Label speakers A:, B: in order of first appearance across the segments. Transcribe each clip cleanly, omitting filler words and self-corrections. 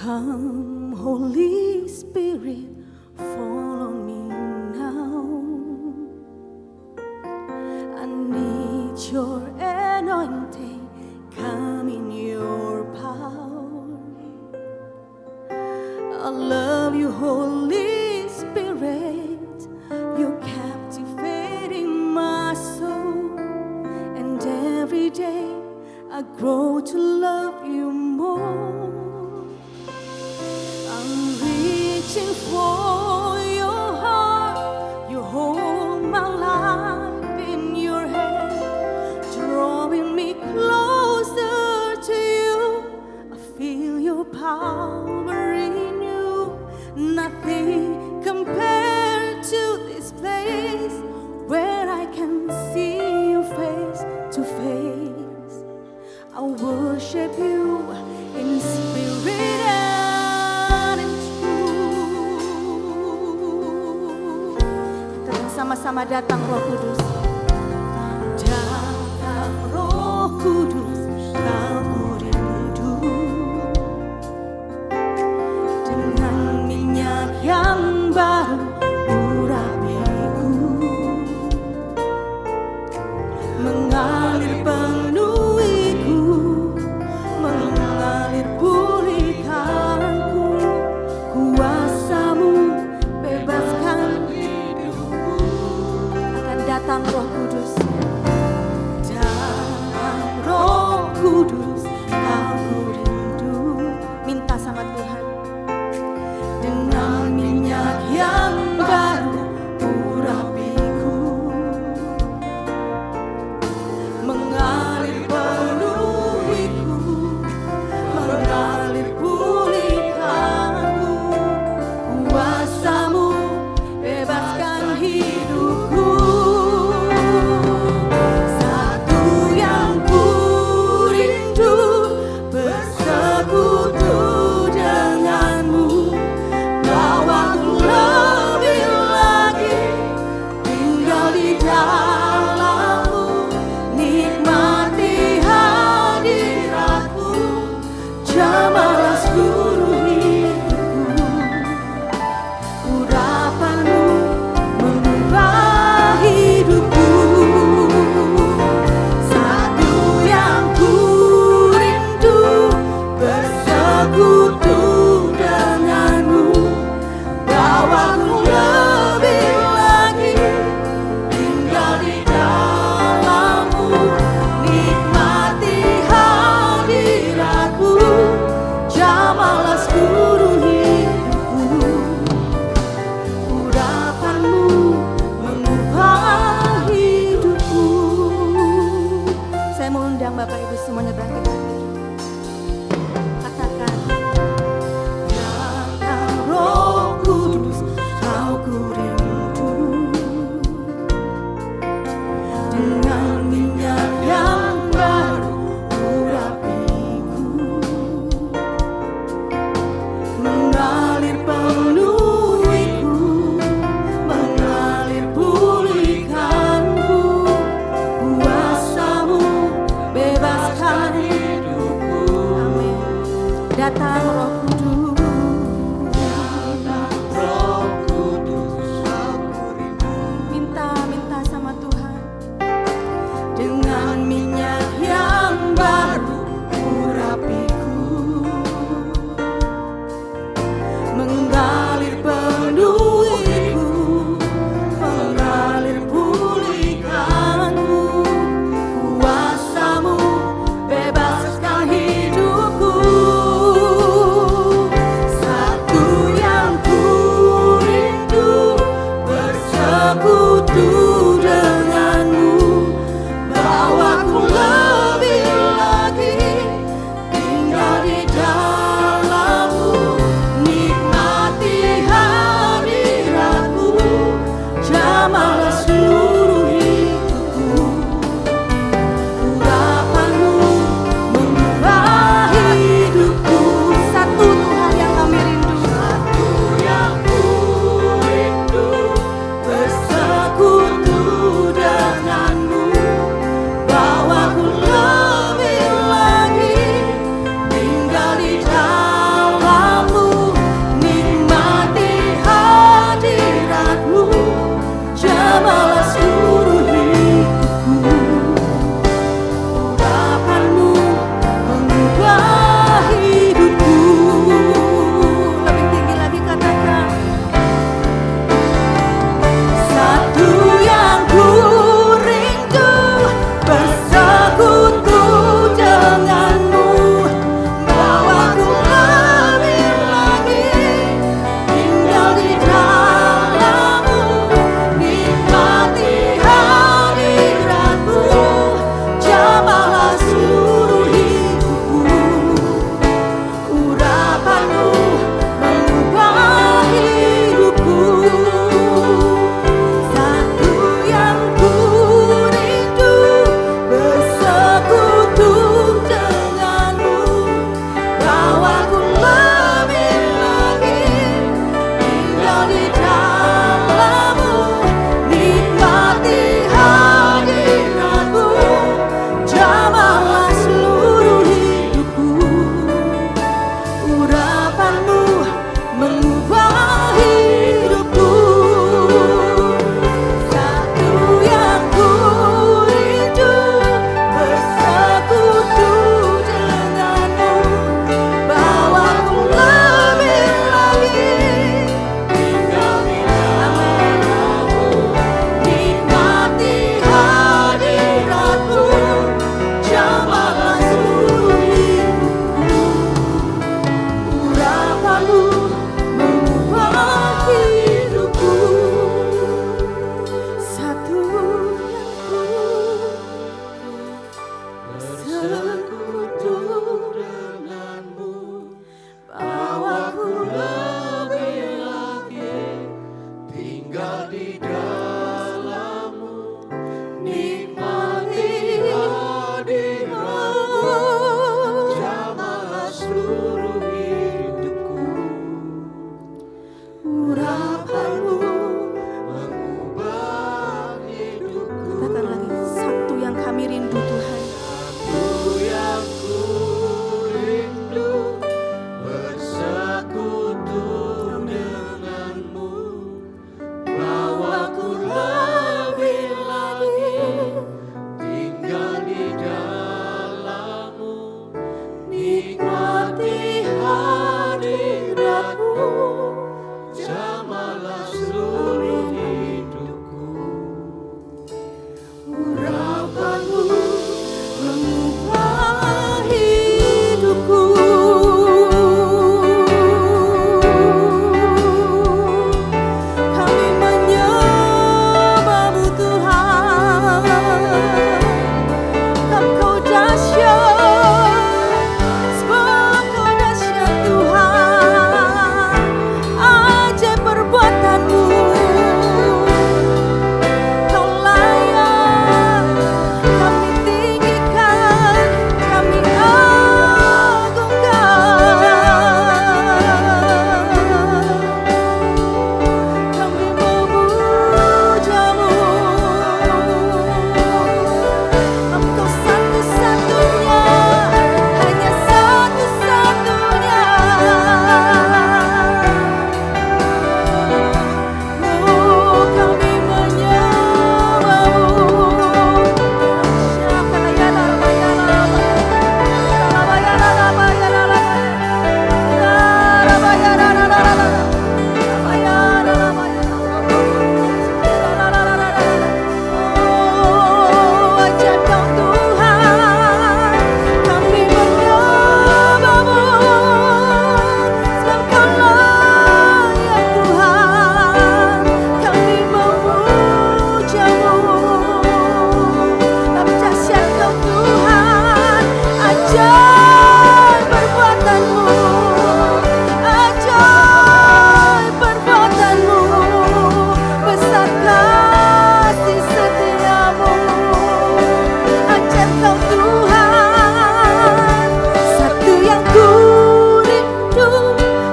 A: Come, Holy Spirit, fall on me now. I need your anointing, come in your power. I love you, Holy Spirit, you're captivating my soul. And every day I grow to love you more. I'm reaching for your heart, you hold my life in your hand, drawing me closer to you. I feel your power in you, nothing compared to this place where I can see you face to face. I worship you in spirit and in truth. Kita sama-sama datang Roh Kudus. Datang Roh Kudus, aku rindu. Dengan minyak yang baru urapiku, mengalir penuhiku, mengalir pulihkanku. Kuasamu bebaskan hidupku. Akan datang Roh Kudus, datang Roh Kudus, aku rindu. Minta sama Tuhan. Dengan minyak yang baru urapiku, kami rindu Tuhan.
B: Aku yang ku rindu bersekutu denganmu, bawaku lebih lagi tinggal di dalammu, nikmati hadiratmu, jamalah seluruh hidupku. Urapanmu
A: Mengubah hidupku. Kami menyembah-Mu Tuhan. Engkau dahsyat, sebab Engkau dahsyat Tuhan. Ajaib perbuatan-Mu. Kau layak kami tinggikan, kami agungkan. Kami memuja-Mu. Engkau satu-satunya, hanya satu-satunya. Oh, kami menyembah-Mu. Oh, ajaib Kau Tuhan, kami menyembah-Mu, sebab Kau layak Tuhan, kami memuja-Mu. Kami dahsyat Kau Tuhan, ajaib perbuatan-Mu, ajaib perbuatan-Mu, besar kasih setia-Mu. Ajaib Kau Tuhan, satu yang ku rindu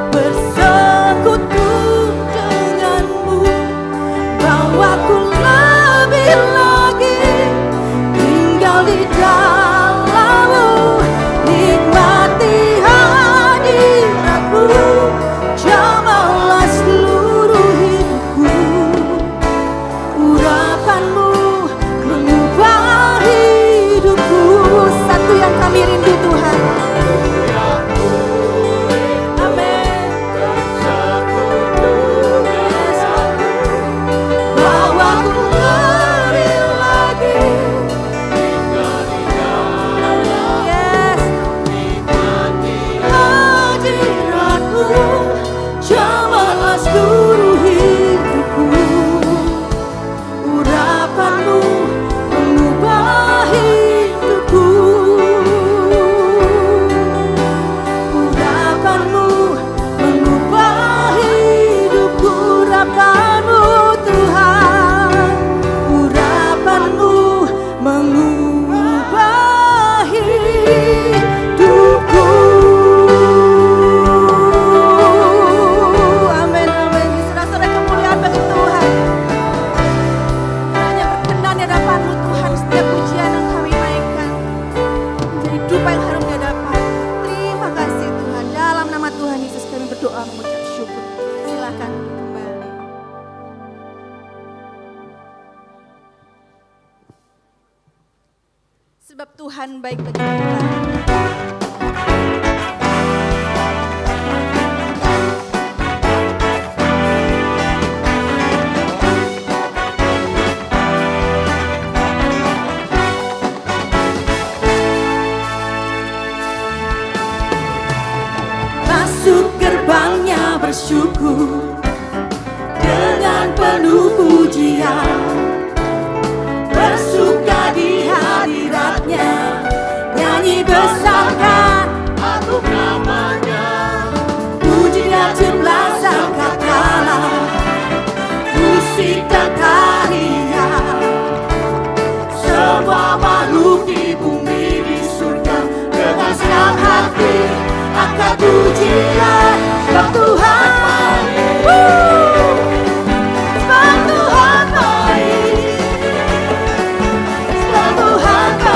A: bersekutu denganmu, bawaku lebih lagi tinggal di dalammu, nikmati hadiratmu, jamalah seluruh hidupku. Urapanmu mengubah hidupku. Satu yang kami rindu Tuhan. Amin. Bawaku lebih lagi. Yes. Hadiratmu, jamalah seluruh hidupku. Urapanmu mengubah hidupku. Urapanmu mengubah hidupku. Urapanmu Tuhan, urapanmu mengubah hidupku. Amin, amin. Saudara-saudara, kemuliaan bagi Tuhan. Hanya berkenan di hadapan-Mu Tuhan, setiap pujian yang kami naikkan menjadi dupa yang harum di hadapan. Terima kasih Tuhan. Dalam nama Tuhan Yesus kami berdoa mengucap syukur. Silakan kembali. Sebab Tuhan baik bagi kita. Masuk gerbangnya bersyukur dengan penuh pujian, bersuka di hadiratnya, nyanyi besarkan
B: agung namanya,
A: pujinya jumlah sangkakala, musik dan tarian, semua makhluk di bumi di surga dengan senang hati akan pujian sebab Tuhan baik. Sebab Tuhan baik. Sebab Tuhan baik.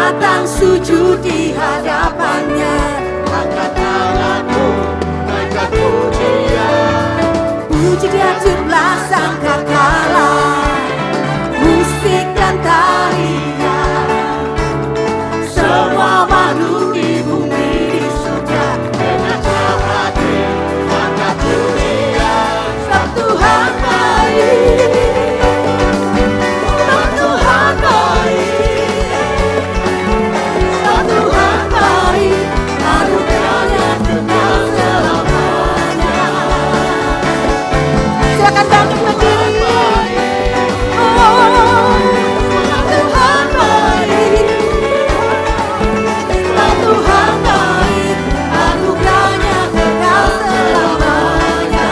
A: datang sujud di hadapannya.
B: Angkat tanganmu, naikkan pujian.
A: Puji dia jumlah sangkakala, musik dan tarian. Semua makhluk di bumi di surga
B: Dengan senang hati, angkat pujian.
A: sebab Tuhan baik. Sebab Tuhan baik. Sebab Tuhan baik. Anugerahnya kekal selamanya. Silakan bangkit berdiri. Oh, sebab Tuhan baik. Sebab Tuhan baik. Anugerahnya kekal selamanya.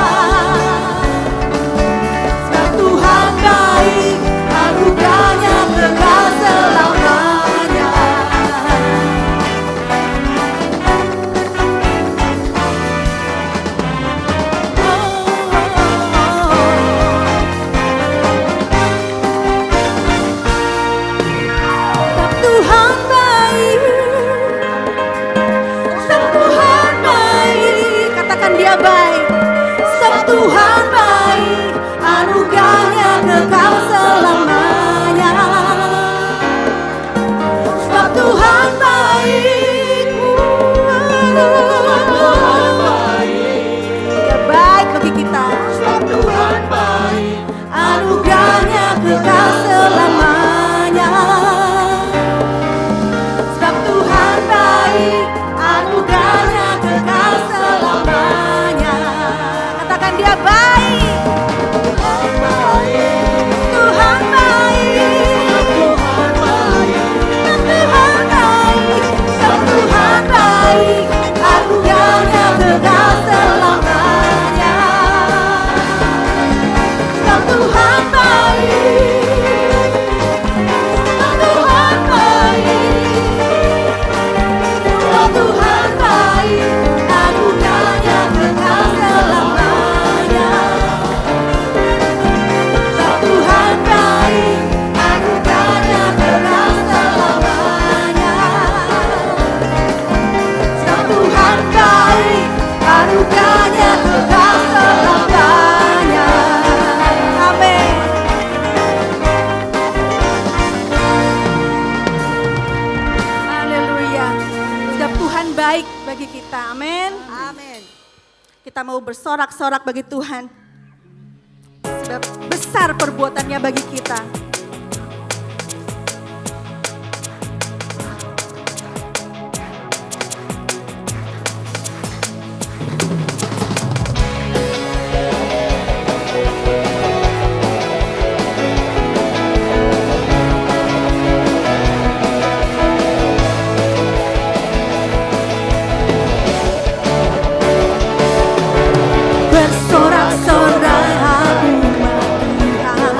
A: Sebab Tuhan baik. Anugerahnya kekal selamanya. Sebab Tuhan baik. Sebab Tuhan baik. Katakan dia baik. Sebab Tuhan baik. Anugerahnya kekal selamanya. Sebab Tuhan baik.
B: Tuhan baik,
A: Dia baik bagi kita.
B: sebab Tuhan baik.
A: Anugerahnya kekal selamanya. Sebab Tuhan baik, anugerahnya kekal selamanya. Katakan dia baik.
B: Tuhan baik,
A: Tuhan baik.
B: Tuhan baik.
A: Sebab Tuhan baik. Sebab Tuhan baik, anugerahnya kekal selamanya. Sebab Tuhan baik. Sebab Tuhan baik. Sebab Tuhan baik, anugerahnya kekal selamanya. Sebab Tuhan baik, anugerahnya kekal selamanya. Sebab Tuhan baik, anugerahnya kekal selamanya. Amin. Haleluya. Sebab Tuhan baik bagi kita. Amin.
C: Amin.
A: Kita mau bersorak-sorak bagi Tuhan. Sebab besar perbuatannya bagi kita. Bersorak-sorak umat Tuhan.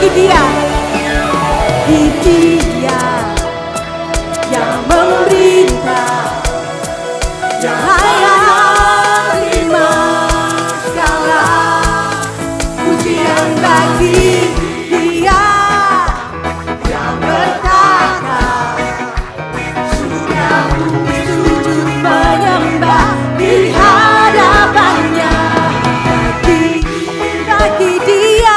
A: bagi Dia. Di Dia yang memerintah, yang layak terima segala pujian bagi Dia yang berkata, surga bumi sujud menyembah di hadapannya. Bagi Dia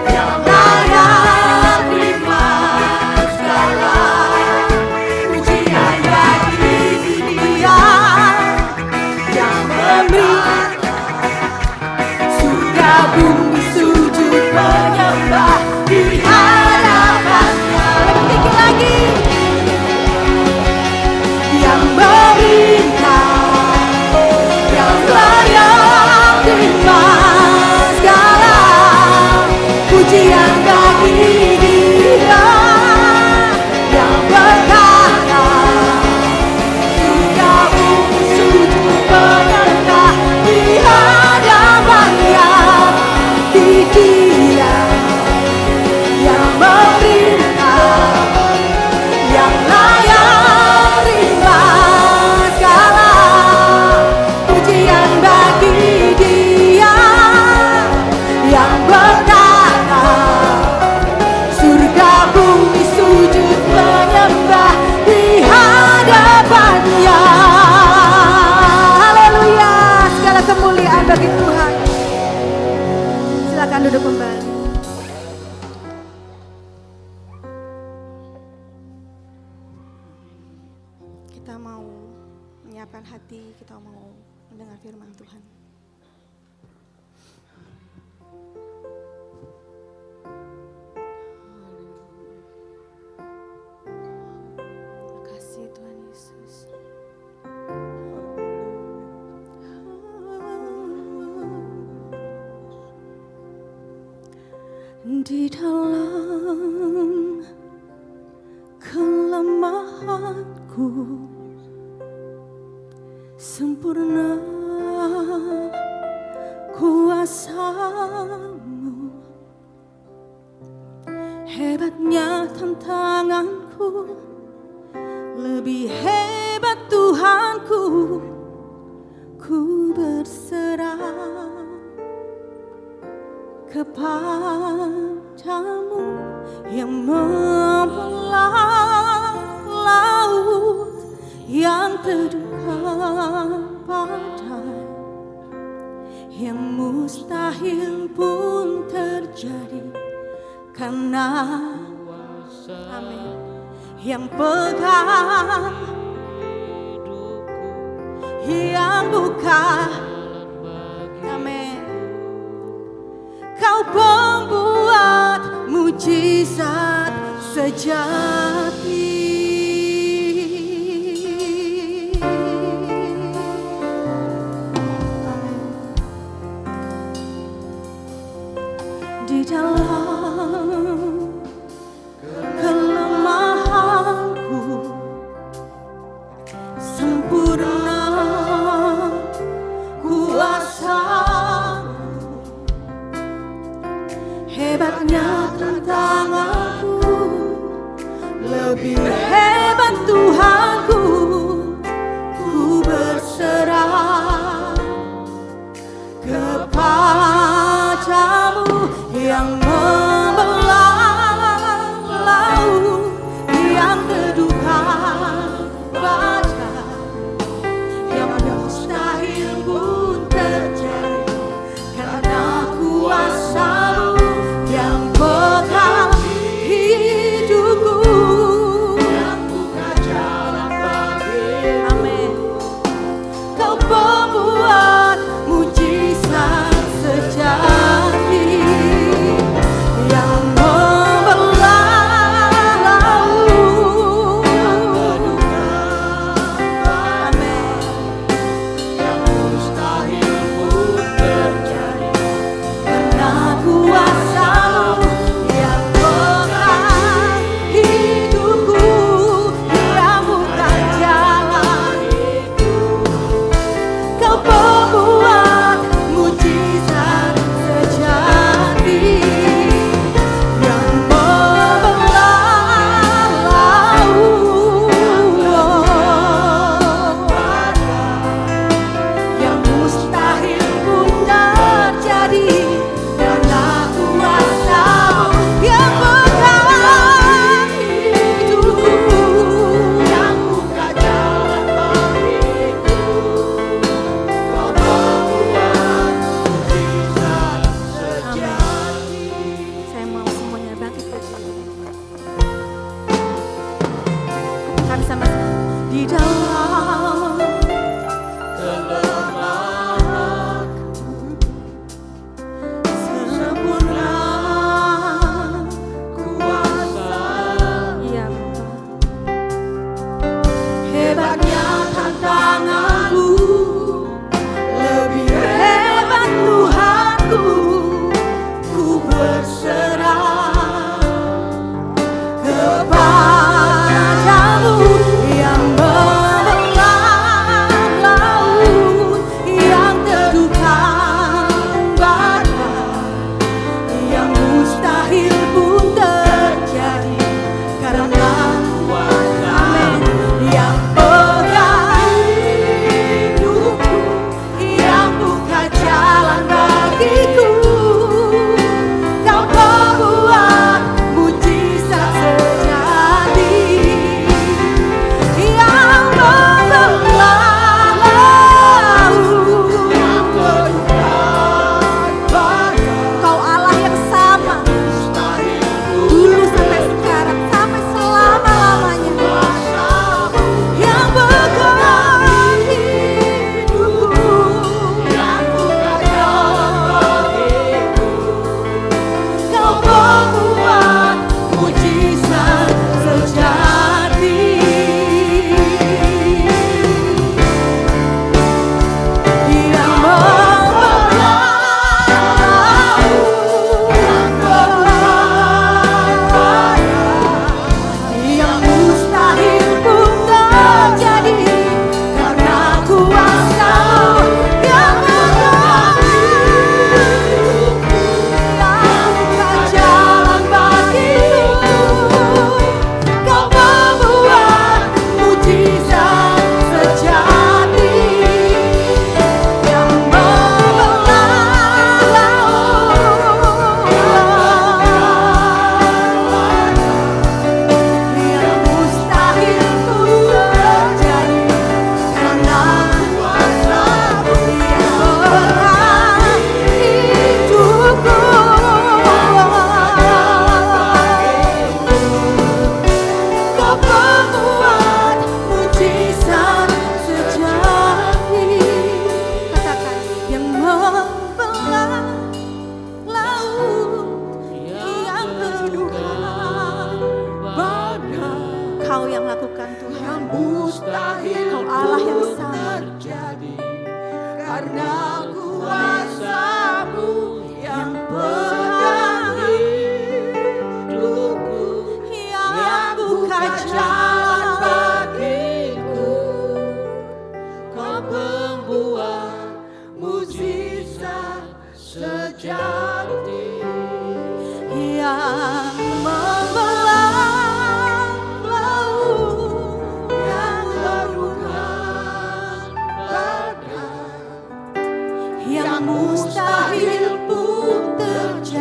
A: yang layak terima segala pujian bagi Dia yang memberi surga bumi sujud menyembah di hadapannya. Lebih tinggi lagi, yang memerintah, yang layak terima segala pujian bagi Dia yang berkata, surga bumi sujud menyembah di hadapannya. Di Dia yang memerintah, yang layak terima segala pujian bagi Dia yang berkata, surga bumi sujud menyembah di hadapannya. Haleluya, segala kemuliaan bagi Tuhan. Silakan duduk kembali. Kita mau menyiapkan hati, kita mau mendengar firman Tuhan. Terima kasih Tuhan Yesus. Di dalam kelemahanku sempurna kuasa-Mu, hebatnya tantanganku, lebih hebat Tuhanku. Ku berserah kepadamu yang membelah laut yang terdekat badai, yang mustahil pun terjadi karena amin, yang pegang, yang buka, amin. Kau pembuat mujizat sejati. Di dalam kelemahanku sempurna kuasa-Mu, hebatnya tantanganku, katakan sama-sama. Di dalam
B: kelemahan
A: sempurna
B: kuasa,
A: iya Bapa. Hebatnya tantanganmu, lebih hebat Tuhanku. Ku berserah kepadamu yang membelah laut, yang teduhkan badai, yang mustahil pun terjadi karena Amin. Yang pegang hidupku, yang buka jalan bagiku, Kau membuat mujizat sejati. Yang membelah laut,
B: yang teduhkan badai,
A: Kau Allah yang sama
B: mustahil
A: dulu sampai sekarang, sampai selama-lamanya.
B: kuasamu,
A: Yang pegang hidupku,
B: yang buka jalan bagiku,
A: Kau membuat mujizat sejati. Yang membelah laut, yang mustahil pun terjadi karena kuasa-Mu. Yang pegang hidupku, yang buka jalan bagiku, Kau membuat mujizat sejati. Yang membelah laut, yang mustahil pun terjadi karena kuasa-Mu. Yang pegang hidupku, Kau membuat mujizat sejati. Katakan, yang membelah laut, yang teduhkan
B: badai,
A: Kau yang lakukan Tuhan.
B: yang mustahil
A: Kau Allah yang
B: pun
A: sama.
B: terjadi karena kuasa-Mu yang pegang hidupku,
A: Yang buka
B: buka jalan bagiku, Kau pembuat mujizat sejati.
A: yang membelah laut,
B: Yang teduhkan badai,
A: yang mustahil pun terjadi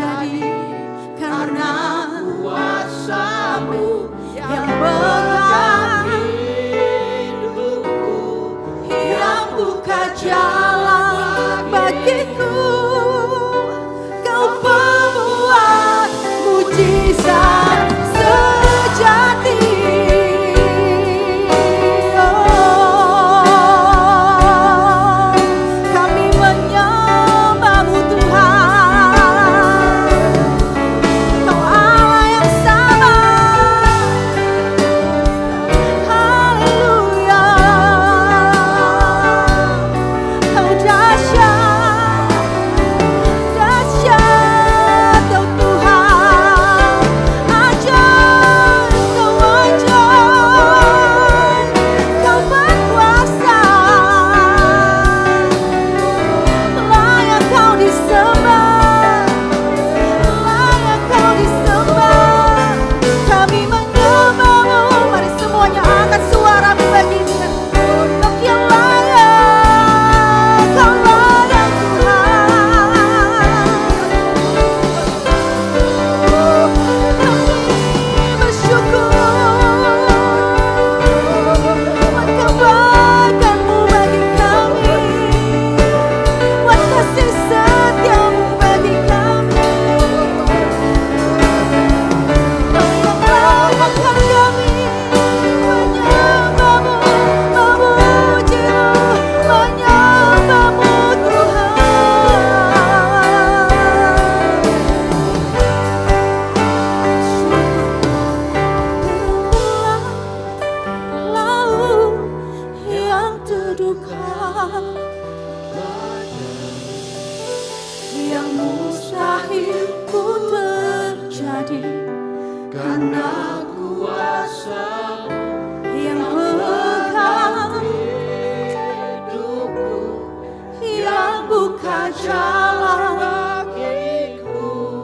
B: jalan bagiku,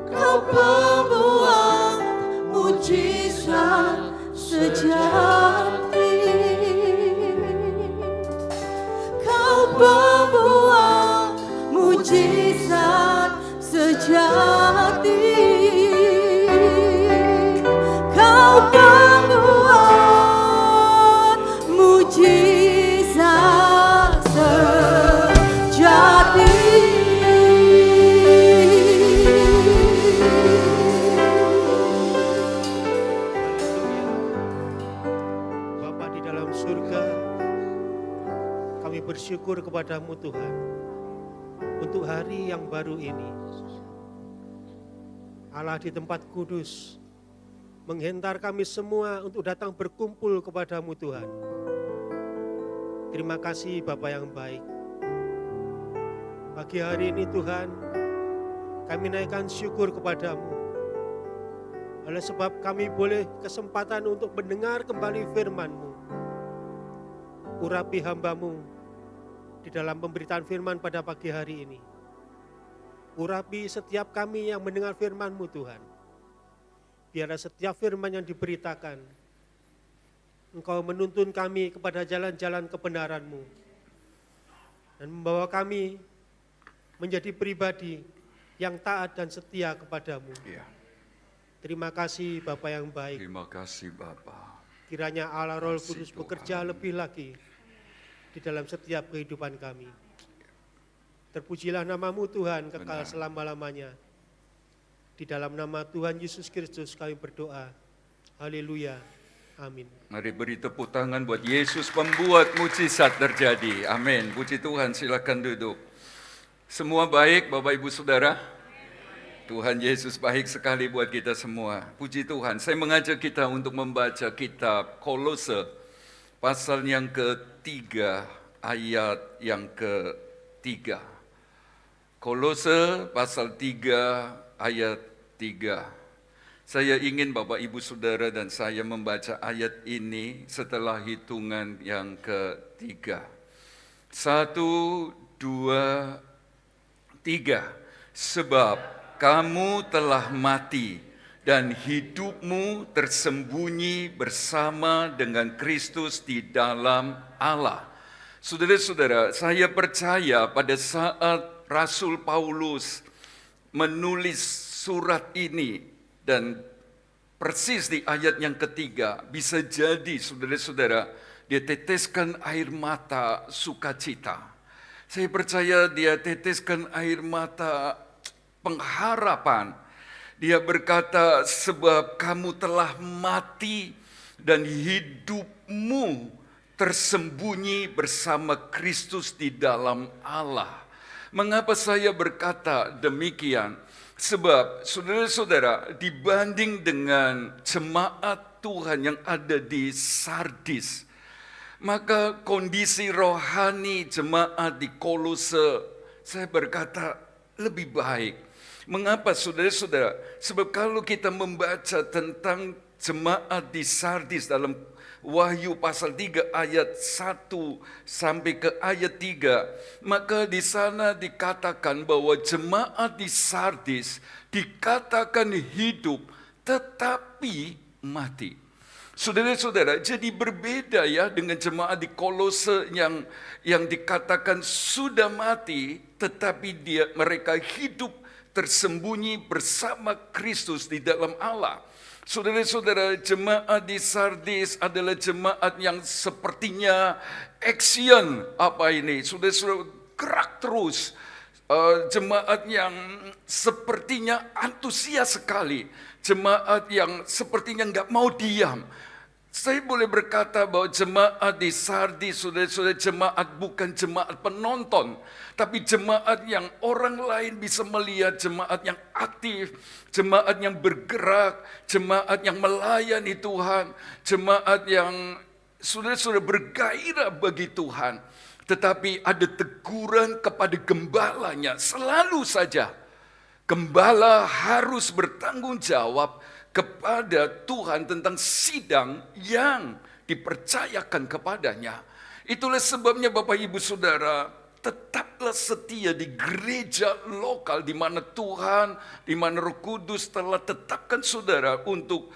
B: Kau pembuat mujizat sejati. Kau pembuat mujizat sejati. Kau pembuat mujizat sejati.
C: Bapa di dalam surga, kami bersyukur kepadamu Tuhan untuk hari yang baru ini. Allah di tempat kudus menghentar kami semua untuk datang berkumpul kepadamu Tuhan. Terima kasih Bapa yang baik. Pagi hari ini Tuhan, kami naikkan syukur kepadamu. Oleh sebab kami boleh kesempatan untuk mendengar kembali firman-Mu. Urapi hamba-Mu di dalam pemberitaan firman pada pagi hari ini. Urapi setiap kami yang mendengar firman-Mu Tuhan. Biarlah setiap firman yang diberitakan, Engkau menuntun kami kepada jalan-jalan kebenaran-Mu. Dan membawa kami menjadi pribadi yang taat dan setia kepadamu.
D: Ya,
C: Terima kasih Bapa yang baik.
D: terima kasih Bapa.
C: Kiranya Allah Roh
D: Kasih
C: Kudus
D: Tuhan.
C: bekerja lebih lagi di dalam setiap kehidupan kami. Terpujilah namamu Tuhan kekal
D: Benar.
C: selama-lamanya. Di dalam nama Tuhan Yesus Kristus kami berdoa. Haleluya. Amin.
D: Mari beri tepuk tangan buat Yesus pembuat mujizat terjadi. Amin. Puji Tuhan, silakan duduk. Semua baik Bapak Ibu Saudara? Tuhan Yesus baik sekali buat kita semua. Puji Tuhan. Saya mengajak kita untuk membaca kitab Kolose pasal yang ketiga, ayat yang ketiga. Kolose pasal 3 ayat 3. Saya ingin Bapak Ibu Saudara dan saya membaca ayat ini setelah hitungan yang ketiga. 1, 2, 3. Sebab kamu telah mati dan hidupmu tersembunyi bersama dengan Kristus di dalam Allah. Saudara-saudara, saya percaya pada saat Rasul Paulus menulis surat ini dan persis di ayat yang ketiga, bisa jadi saudara-saudara dia teteskan air mata sukacita. Saya percaya dia teteskan air mata pengharapan. Dia berkata, sebab kamu telah mati dan hidupmu tersembunyi bersama Kristus di dalam Allah. Mengapa saya berkata demikian? Sebab saudara-saudara, dibanding dengan jemaat Tuhan yang ada di Sardis, maka kondisi rohani jemaat di Kolose, saya berkata lebih baik. Mengapa saudara-saudara? Sebab kalau kita membaca tentang jemaat di Sardis dalam Wahyu pasal 3 ayat 1 sampai ke ayat 3, maka di sana dikatakan bahwa jemaat di Sardis dikatakan hidup tetapi mati. Saudara-saudara, jadi berbeda ya dengan jemaat di Kolose yang dikatakan sudah mati tetapi mereka hidup tersembunyi bersama Kristus di dalam Allah. Saudara-saudara, jemaat di Sardis adalah jemaat yang sepertinya action saudara-saudara, gerak terus. Jemaat yang sepertinya antusias sekali. Jemaat yang sepertinya nggak mau diam. Saya boleh berkata bahwa jemaat di Sardis, saudara-saudara, jemaat bukan jemaat penonton, tapi jemaat yang orang lain bisa melihat, jemaat yang aktif, jemaat yang bergerak, jemaat yang melayani Tuhan, jemaat yang saudara-saudara bergairah bagi Tuhan. Tetapi ada teguran kepada gembalanya, selalu saja gembala harus bertanggung jawab kepada Tuhan tentang sidang yang dipercayakan kepadanya. Itulah sebabnya Bapak Ibu Saudara, tetaplah setia di gereja lokal di mana Tuhan, di mana Roh Kudus telah tetapkan saudara untuk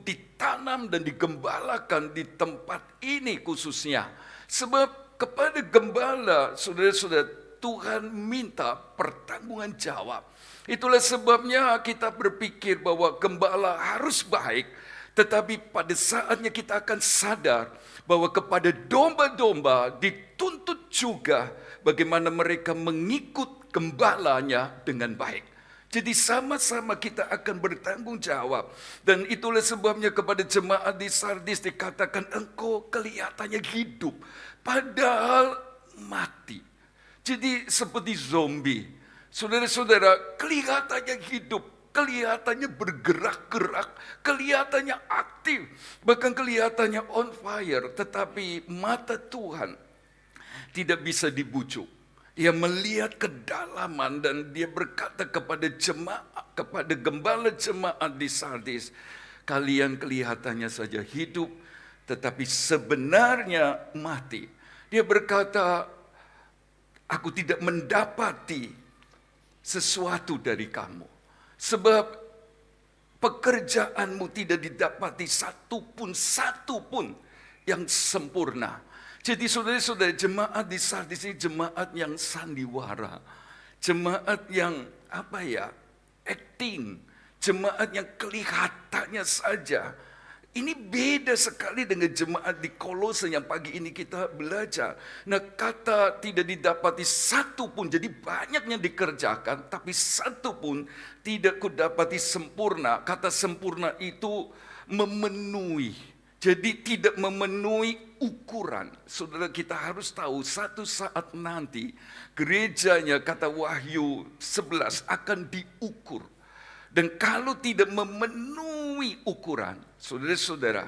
D: ditanam dan digembalakan di tempat ini khususnya. Sebab kepada gembala, saudara-saudara, Tuhan minta pertanggungan jawab. Itulah sebabnya kita berpikir bahwa gembala harus baik, tetapi pada saatnya kita akan sadar bahwa kepada domba-domba dituntut juga bagaimana mereka mengikut gembalanya dengan baik. Jadi sama-sama kita akan bertanggung jawab. Dan itulah sebabnya kepada jemaat di Sardis dikatakan engkau kelihatannya hidup, padahal mati. Jadi seperti zombie. Saudara-saudara, kelihatannya hidup, kelihatannya bergerak-gerak, kelihatannya aktif, bahkan kelihatannya on fire, tetapi mata Tuhan tidak bisa dibujuk. Dia melihat kedalaman dan dia berkata kepada jemaat, kepada gembala jemaat di Sardis, kalian kelihatannya saja hidup, tetapi sebenarnya mati. Dia berkata, aku tidak mendapati sesuatu dari kamu. Sebab pekerjaanmu tidak didapati satu pun yang sempurna. Jadi saudara-saudara, jemaat di Sardis ini jemaat yang sandiwara. Jemaat yang acting. Jemaat yang kelihatannya saja. Ini beda sekali dengan jemaat di Kolose yang pagi ini kita belajar. Nah, kata tidak didapati satu pun, jadi banyak yang dikerjakan, tapi satu pun tidak kudapati sempurna. Kata sempurna itu memenuhi. Jadi tidak memenuhi ukuran. Saudara, kita harus tahu satu saat nanti gerejanya, kata Wahyu 11, akan diukur. Dan kalau tidak memenuhi ukuran, saudara-saudara,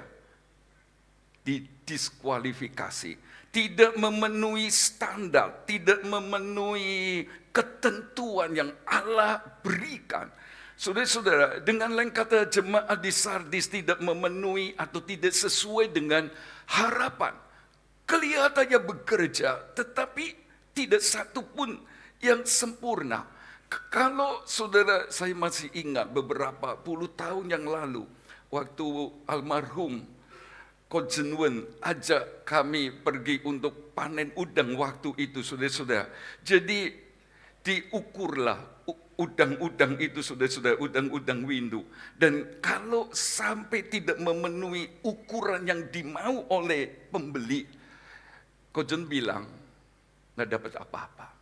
D: didiskualifikasi. Tidak memenuhi standar, tidak memenuhi ketentuan yang Allah berikan. Saudara-saudara, dengan lain kata jemaat di Sardis tidak memenuhi atau tidak sesuai dengan harapan. Kelihatannya bekerja, tetapi tidak satu pun yang sempurna. Kalau saudara, saya masih ingat beberapa puluh tahun yang lalu, waktu almarhum Coach Wen ajak kami pergi untuk panen udang waktu itu, saudara-saudara. Jadi diukurlah udang-udang itu, saudara-saudara, udang-udang windu. Dan kalau sampai tidak memenuhi ukuran yang dimau oleh pembeli, Coach Wen bilang, nggak dapat apa-apa.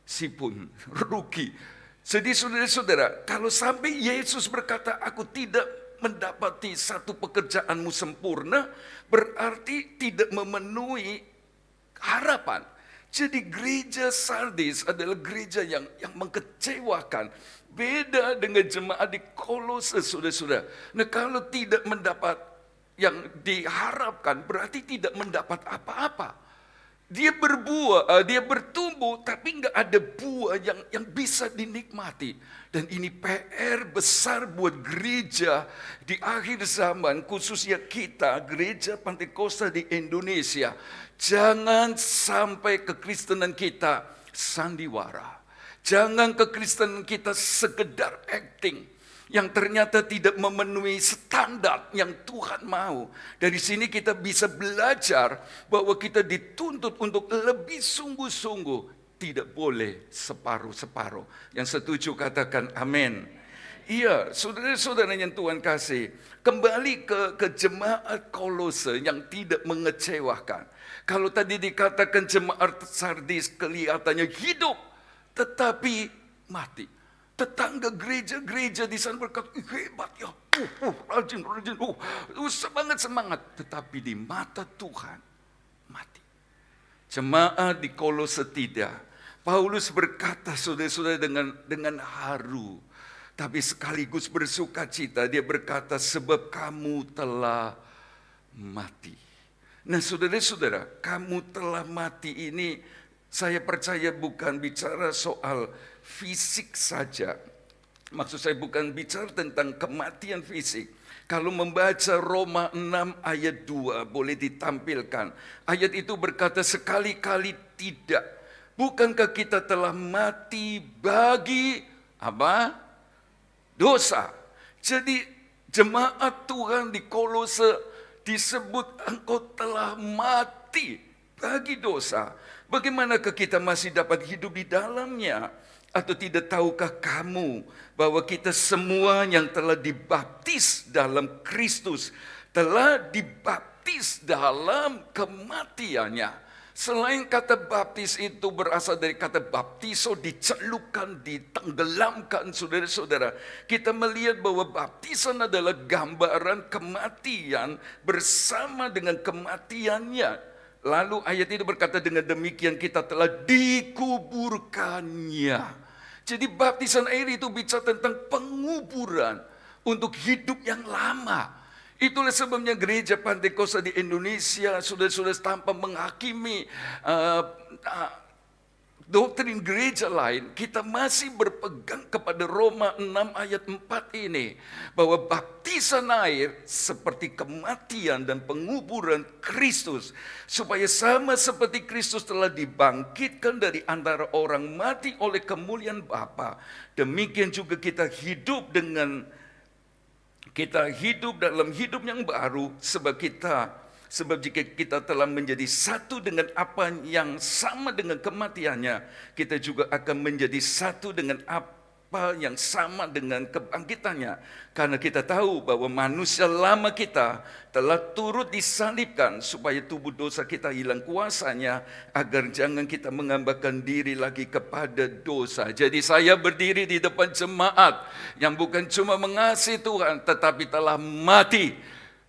D: Si pun rugi. Jadi saudara-saudara, kalau sampai Yesus berkata, aku tidak mendapati satu pekerjaanmu sempurna, berarti tidak memenuhi harapan. Jadi gereja Sardis adalah gereja yang mengecewakan. Beda dengan jemaat di Kolose, saudara-saudara. Nah, kalau tidak mendapat yang diharapkan, berarti tidak mendapat apa-apa. Dia berbuah, dia bertumbuh, tapi nggak ada buah yang bisa dinikmati. Dan ini PR besar buat gereja di akhir zaman, khususnya kita, gereja Pantekosta di Indonesia. Jangan sampai kekristenan kita sandiwara. Jangan kekristenan kita sekedar acting yang ternyata tidak memenuhi standar yang Tuhan mau. Dari sini kita bisa belajar bahwa kita dituntut untuk lebih sungguh-sungguh, tidak boleh separuh-separuh. Yang setuju katakan amin. Iya, saudara-saudara yang Tuhan kasih, kembali ke jemaat Kolose yang tidak mengecewakan. Kalau tadi dikatakan jemaat Sardis kelihatannya hidup, tetapi mati. Tetangga gereja-gereja di sana berkata, hebat ya, rajin, semangat. Tetapi di mata Tuhan, mati. Jemaat di Kolose tidak. Paulus berkata, saudara-saudara, dengan haru, tapi sekaligus bersuka cita. Dia berkata, sebab kamu telah mati. Nah, saudara-saudara, kamu telah mati ini, saya percaya bukan bicara soal fisik saja. Maksud saya bukan bicara tentang kematian fisik. Kalau membaca Roma 6 ayat 2 boleh ditampilkan. Ayat itu berkata sekali-kali tidak. Bukankah kita telah mati bagi apa? Dosa. Jadi jemaat Tuhan di Kolose disebut engkau telah mati bagi dosa. Bagaimanakah kita masih dapat hidup di dalamnya? Atau tidak tahukah kamu bahwa kita semua yang telah dibaptis dalam Kristus telah dibaptis dalam kematiannya. Selain kata baptis itu berasal dari kata baptiso, dicelupkan, ditenggelamkan, saudara-saudara. Kita melihat bahwa baptisan adalah gambaran kematian bersama dengan kematiannya. Lalu ayat itu berkata dengan demikian kita telah dikuburkannya. Jadi baptisan air itu bicara tentang penguburan untuk hidup yang lama. Itulah sebabnya gereja Pantekosta di Indonesia sudah tanpa menghakimi doktrin gereja lain, kita masih berpegang kepada Roma 6 ayat 4 ini, bahwa baptisan air seperti kematian dan penguburan Kristus, supaya sama seperti Kristus telah dibangkitkan dari antara orang mati oleh kemuliaan Bapa, demikian juga kita hidup dalam hidup yang baru, sebab jika kita telah menjadi satu dengan apa yang sama dengan kematiannya, kita juga akan menjadi satu dengan apa yang sama dengan kebangkitannya. Karena kita tahu bahwa manusia lama kita telah turut disalibkan supaya tubuh dosa kita hilang kuasanya, agar jangan kita menghambakan diri lagi kepada dosa. Jadi saya berdiri di depan jemaat yang bukan cuma mengasihi Tuhan, tetapi telah mati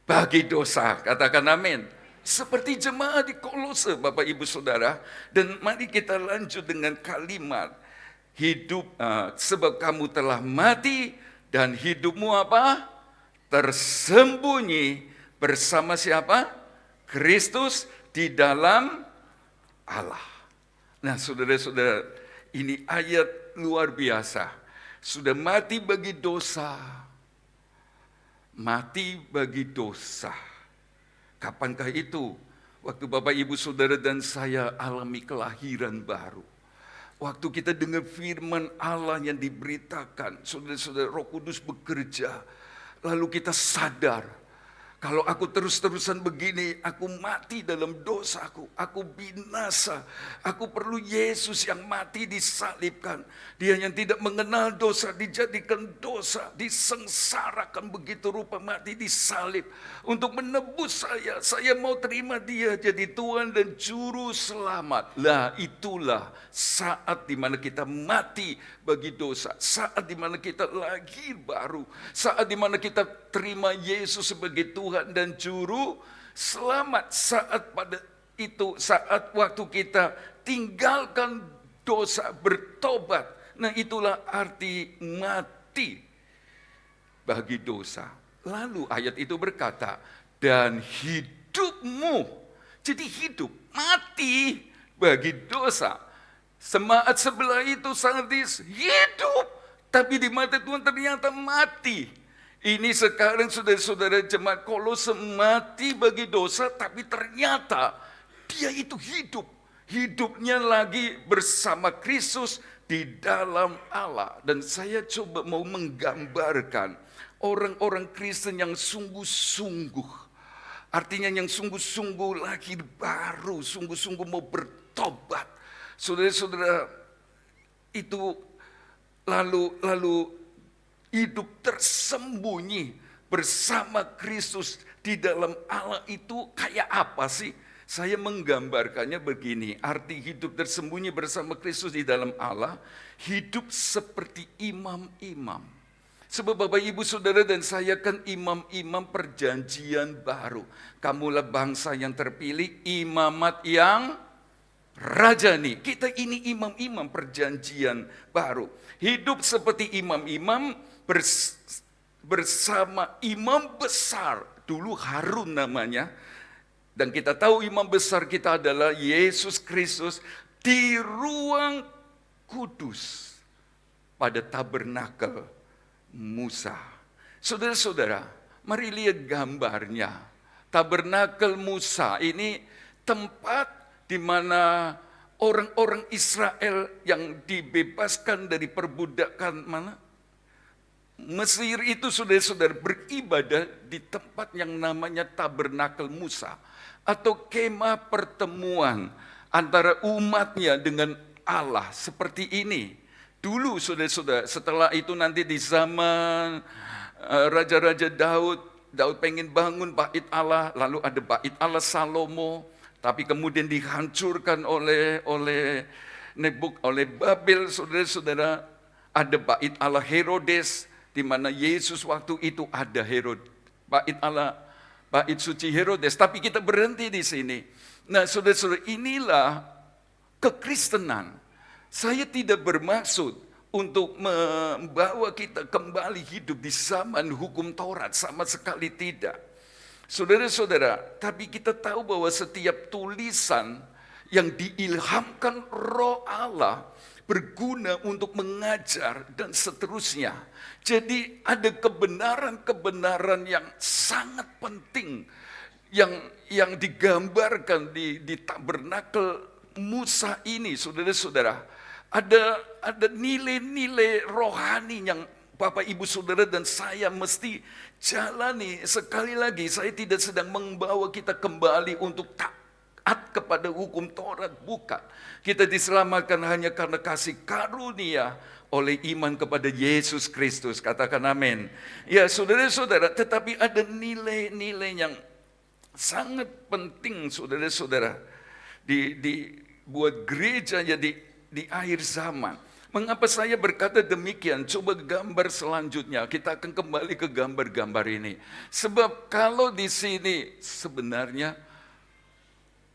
D: bagi dosa. Katakan amin. Seperti jemaat di Kolose, Bapak Ibu Saudara. Dan mari kita lanjut dengan kalimat hidup, sebab kamu telah mati dan hidupmu apa? Tersembunyi bersama siapa? Kristus di dalam Allah. Nah, saudara-saudara, ini ayat luar biasa. Sudah mati bagi dosa. Mati bagi dosa. Kapankah itu? Waktu Bapak Ibu Saudara dan saya alami kelahiran baru. Waktu kita dengar firman Allah yang diberitakan, saudara-saudara, Roh Kudus bekerja. Lalu kita sadar, kalau aku terus-terusan begini, aku mati dalam dosaku, aku binasa. Aku perlu Yesus yang mati disalibkan. Dia yang tidak mengenal dosa, dijadikan dosa, disengsarakan begitu rupa, mati disalib. Untuk menebus saya. Saya mau terima dia jadi Tuhan dan Juru Selamat. Lah, itulah saat dimana kita mati bagi dosa. Saat dimana kita lahir baru. Saat dimana kita terima Yesus sebagai Tuhan dan Juru Selamat. Saat waktu kita tinggalkan dosa, bertobat. Nah, itulah arti mati bagi dosa. Lalu ayat itu berkata, dan hidupmu. Jadi hidup, mati bagi dosa. Semaat sebelah itu sangat hidup, tapi di mata Tuhan ternyata mati. Ini sekarang saudara-saudara jemaat Kolose mati bagi dosa, tapi ternyata dia itu hidup. Hidupnya lagi bersama Kristus di dalam Allah. Dan saya coba mau menggambarkan orang-orang Kristen yang sungguh-sungguh. Artinya yang sungguh-sungguh lahir baru, sungguh-sungguh mau bertobat. Saudara-saudara, itu lalu hidup tersembunyi bersama Kristus di dalam Allah itu kayak apa sih? Saya menggambarkannya begini, arti hidup tersembunyi bersama Kristus di dalam Allah, hidup seperti imam-imam. Sebab Bapak Ibu Saudara dan saya kan imam-imam perjanjian baru. Kamulah bangsa yang terpilih, imamat yang rajani. Kita ini imam-imam perjanjian baru. Hidup seperti imam-imam bersama imam besar. Dulu Harun namanya. Dan kita tahu imam besar kita adalah Yesus Kristus di ruang kudus pada tabernakel Musa. Saudara-saudara, mari lihat gambarnya. Tabernakel Musa ini tempat di mana orang-orang Israel yang dibebaskan dari perbudakan mana? Mesir itu saudara-saudara beribadah di tempat yang namanya Tabernakel Musa atau kemah pertemuan antara umatnya dengan Allah seperti ini. Dulu saudara-saudara, setelah itu nanti di zaman Raja-Raja Daud pengen bangun bait Allah, lalu ada bait Allah Salomo, tapi kemudian dihancurkan oleh Babel, saudara-saudara. Ada bait Allah Herodes, di mana Yesus waktu itu ada bait suci Herodes. Tapi kita berhenti di sini. Nah, saudara-saudara, inilah kekristenan. Saya tidak bermaksud untuk membawa kita kembali hidup di zaman hukum Taurat, sama sekali tidak. Saudara-saudara, tapi kita tahu bahwa setiap tulisan yang diilhamkan Roh Allah berguna untuk mengajar dan seterusnya. Jadi ada kebenaran-kebenaran yang sangat penting yang digambarkan di tabernakel Musa ini, saudara-saudara. Ada nilai-nilai rohani yang Bapak, Ibu, Saudara, dan saya mesti jalani. Sekali lagi, saya tidak sedang membawa kita kembali untuk taat kepada hukum Taurat, bukan. Kita diselamatkan hanya karena kasih karunia oleh iman kepada Yesus Kristus. Katakan amin. Ya, saudara-saudara, tetapi ada nilai-nilai yang sangat penting, saudara-saudara, buat gereja di akhir zaman. Mengapa saya berkata demikian? Coba gambar selanjutnya. Kita akan kembali ke gambar-gambar ini. Sebab kalau di sini sebenarnya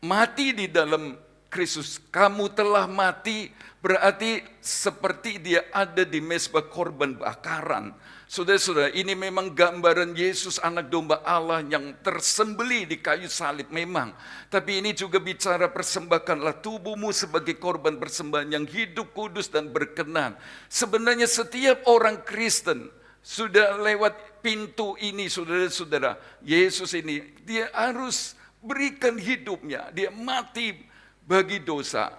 D: mati di dalam Kristus, kamu telah mati, berarti seperti dia ada di mezbah korban bakaran. Saudara-saudara, ini memang gambaran Yesus anak domba Allah yang tersembelih di kayu salib memang. Tapi ini juga bicara persembahkanlah tubuhmu sebagai korban persembahan yang hidup, kudus, dan berkenan. Sebenarnya setiap orang Kristen sudah lewat pintu ini, saudara-saudara. Yesus ini, dia harus berikan hidupnya. Dia mati bagi dosa.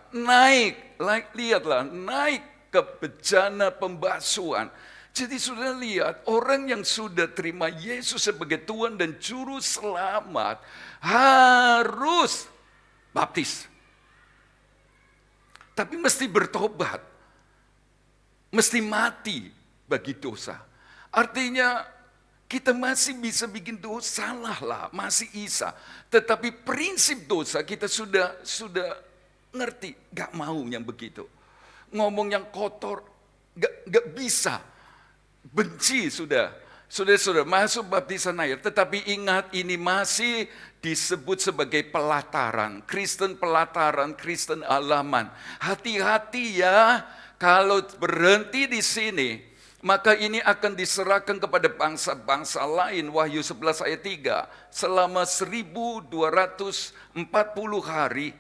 D: Lihatlah, naik ke bejana pembasuhan. Jadi sudah lihat, orang yang sudah terima Yesus sebagai Tuhan dan Juru Selamat harus baptis. Tapi mesti bertobat. Mesti mati bagi dosa. Artinya kita masih bisa bikin dosa, salah lah, masih bisa. Tetapi prinsip dosa kita sudah ngerti, gak mau yang begitu. Ngomong yang kotor, gak bisa. Benci sudah masuk baptisan air. Tetapi ingat, ini masih disebut sebagai pelataran. Kristen pelataran, Kristen alaman. Hati-hati ya, kalau berhenti di sini, maka ini akan diserahkan kepada bangsa-bangsa lain. Wahyu 11 ayat 3. Selama 1240 hari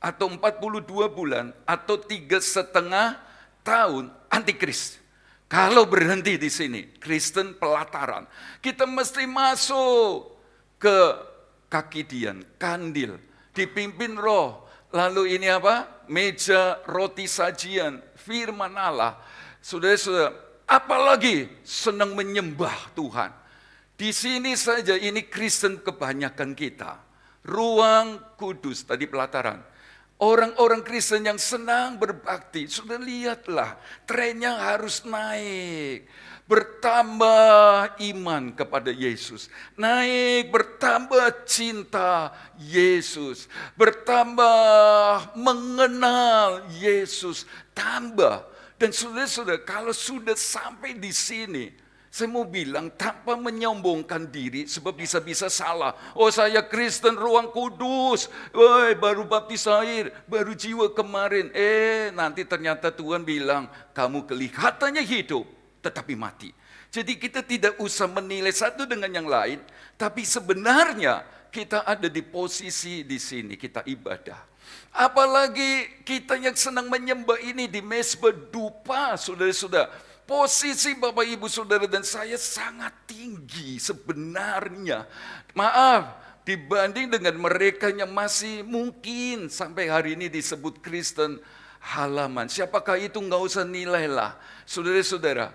D: atau 42 bulan atau 3,5 tahun antikris. Kalau berhenti di sini, Kristen pelataran, kita mesti masuk ke kaki dian, kandil, dipimpin Roh. Lalu ini apa? Meja roti sajian, firman Allah. Saudara-saudara, apalagi senang menyembah Tuhan. Di sini saja ini Kristen kebanyakan kita. Ruang kudus, tadi pelataran. Orang-orang Kristen yang senang berbakti, sudah lihatlah, trennya harus naik. Bertambah iman kepada Yesus. Naik, bertambah cinta Yesus. Bertambah mengenal Yesus. Tambah. Dan saudara-saudara, kalau sudah sampai di sini, saya mau bilang tanpa menyombongkan diri, sebab bisa-bisa salah. Oh, saya Kristen ruang kudus, baru baptis air, baru jiwa kemarin. Nanti ternyata Tuhan bilang, kamu kelihatannya hidup, tetapi mati. Jadi kita tidak usah menilai satu dengan yang lain, tapi sebenarnya kita ada di posisi di sini, kita ibadah. Apalagi kita yang senang menyembah ini di mezbah dupa, saudara-saudara. Posisi Bapak, Ibu, Saudara, dan saya sangat tinggi sebenarnya. Maaf, dibanding dengan mereka yang masih mungkin sampai hari ini disebut Kristen halaman. Siapakah itu? Nggak usah nilailah. Saudara-saudara,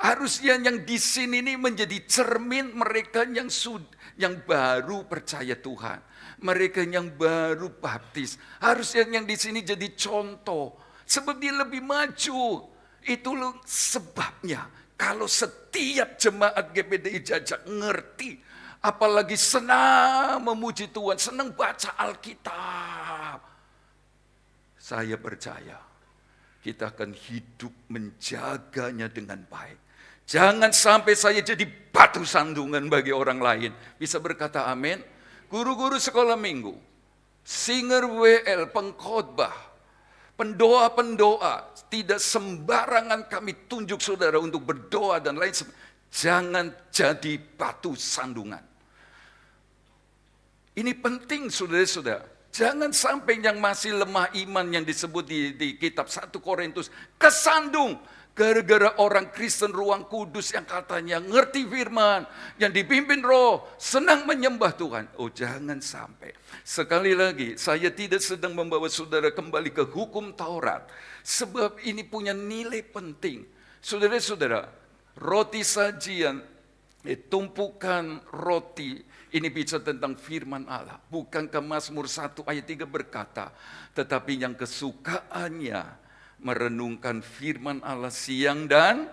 D: harusnya yang di sini ini menjadi cermin mereka yang baru percaya Tuhan. Mereka yang baru baptis. Harusnya yang di sini jadi contoh. Sebab dia lebih maju. Itu sebabnya. Kalau setiap jemaat GPDI Jajak ngerti. Apalagi senang memuji Tuhan. Senang baca Alkitab. Saya percaya. Kita akan hidup menjaganya dengan baik. Jangan sampai saya jadi batu sandungan bagi orang lain. Bisa berkata amin. Guru-guru sekolah minggu, singer WL, pengkhotbah, pendoa-pendoa, tidak sembarangan kami tunjuk saudara untuk berdoa dan lain sebagainya. Jangan jadi batu sandungan. Ini penting saudara-saudara. Jangan sampai yang masih lemah iman yang disebut di kitab 1 Korintus kesandung. Gara-gara orang Kristen ruang kudus yang katanya ngerti firman, yang dipimpin roh, senang menyembah Tuhan. Oh jangan sampai. Sekali lagi, saya tidak sedang membawa saudara kembali ke hukum Taurat. Sebab ini punya nilai penting. Saudara-saudara, roti sajian, tumpukan roti, ini bicara tentang firman Allah. Bukankah Mazmur 1 ayat 3 berkata, tetapi yang kesukaannya merenungkan firman Allah siang dan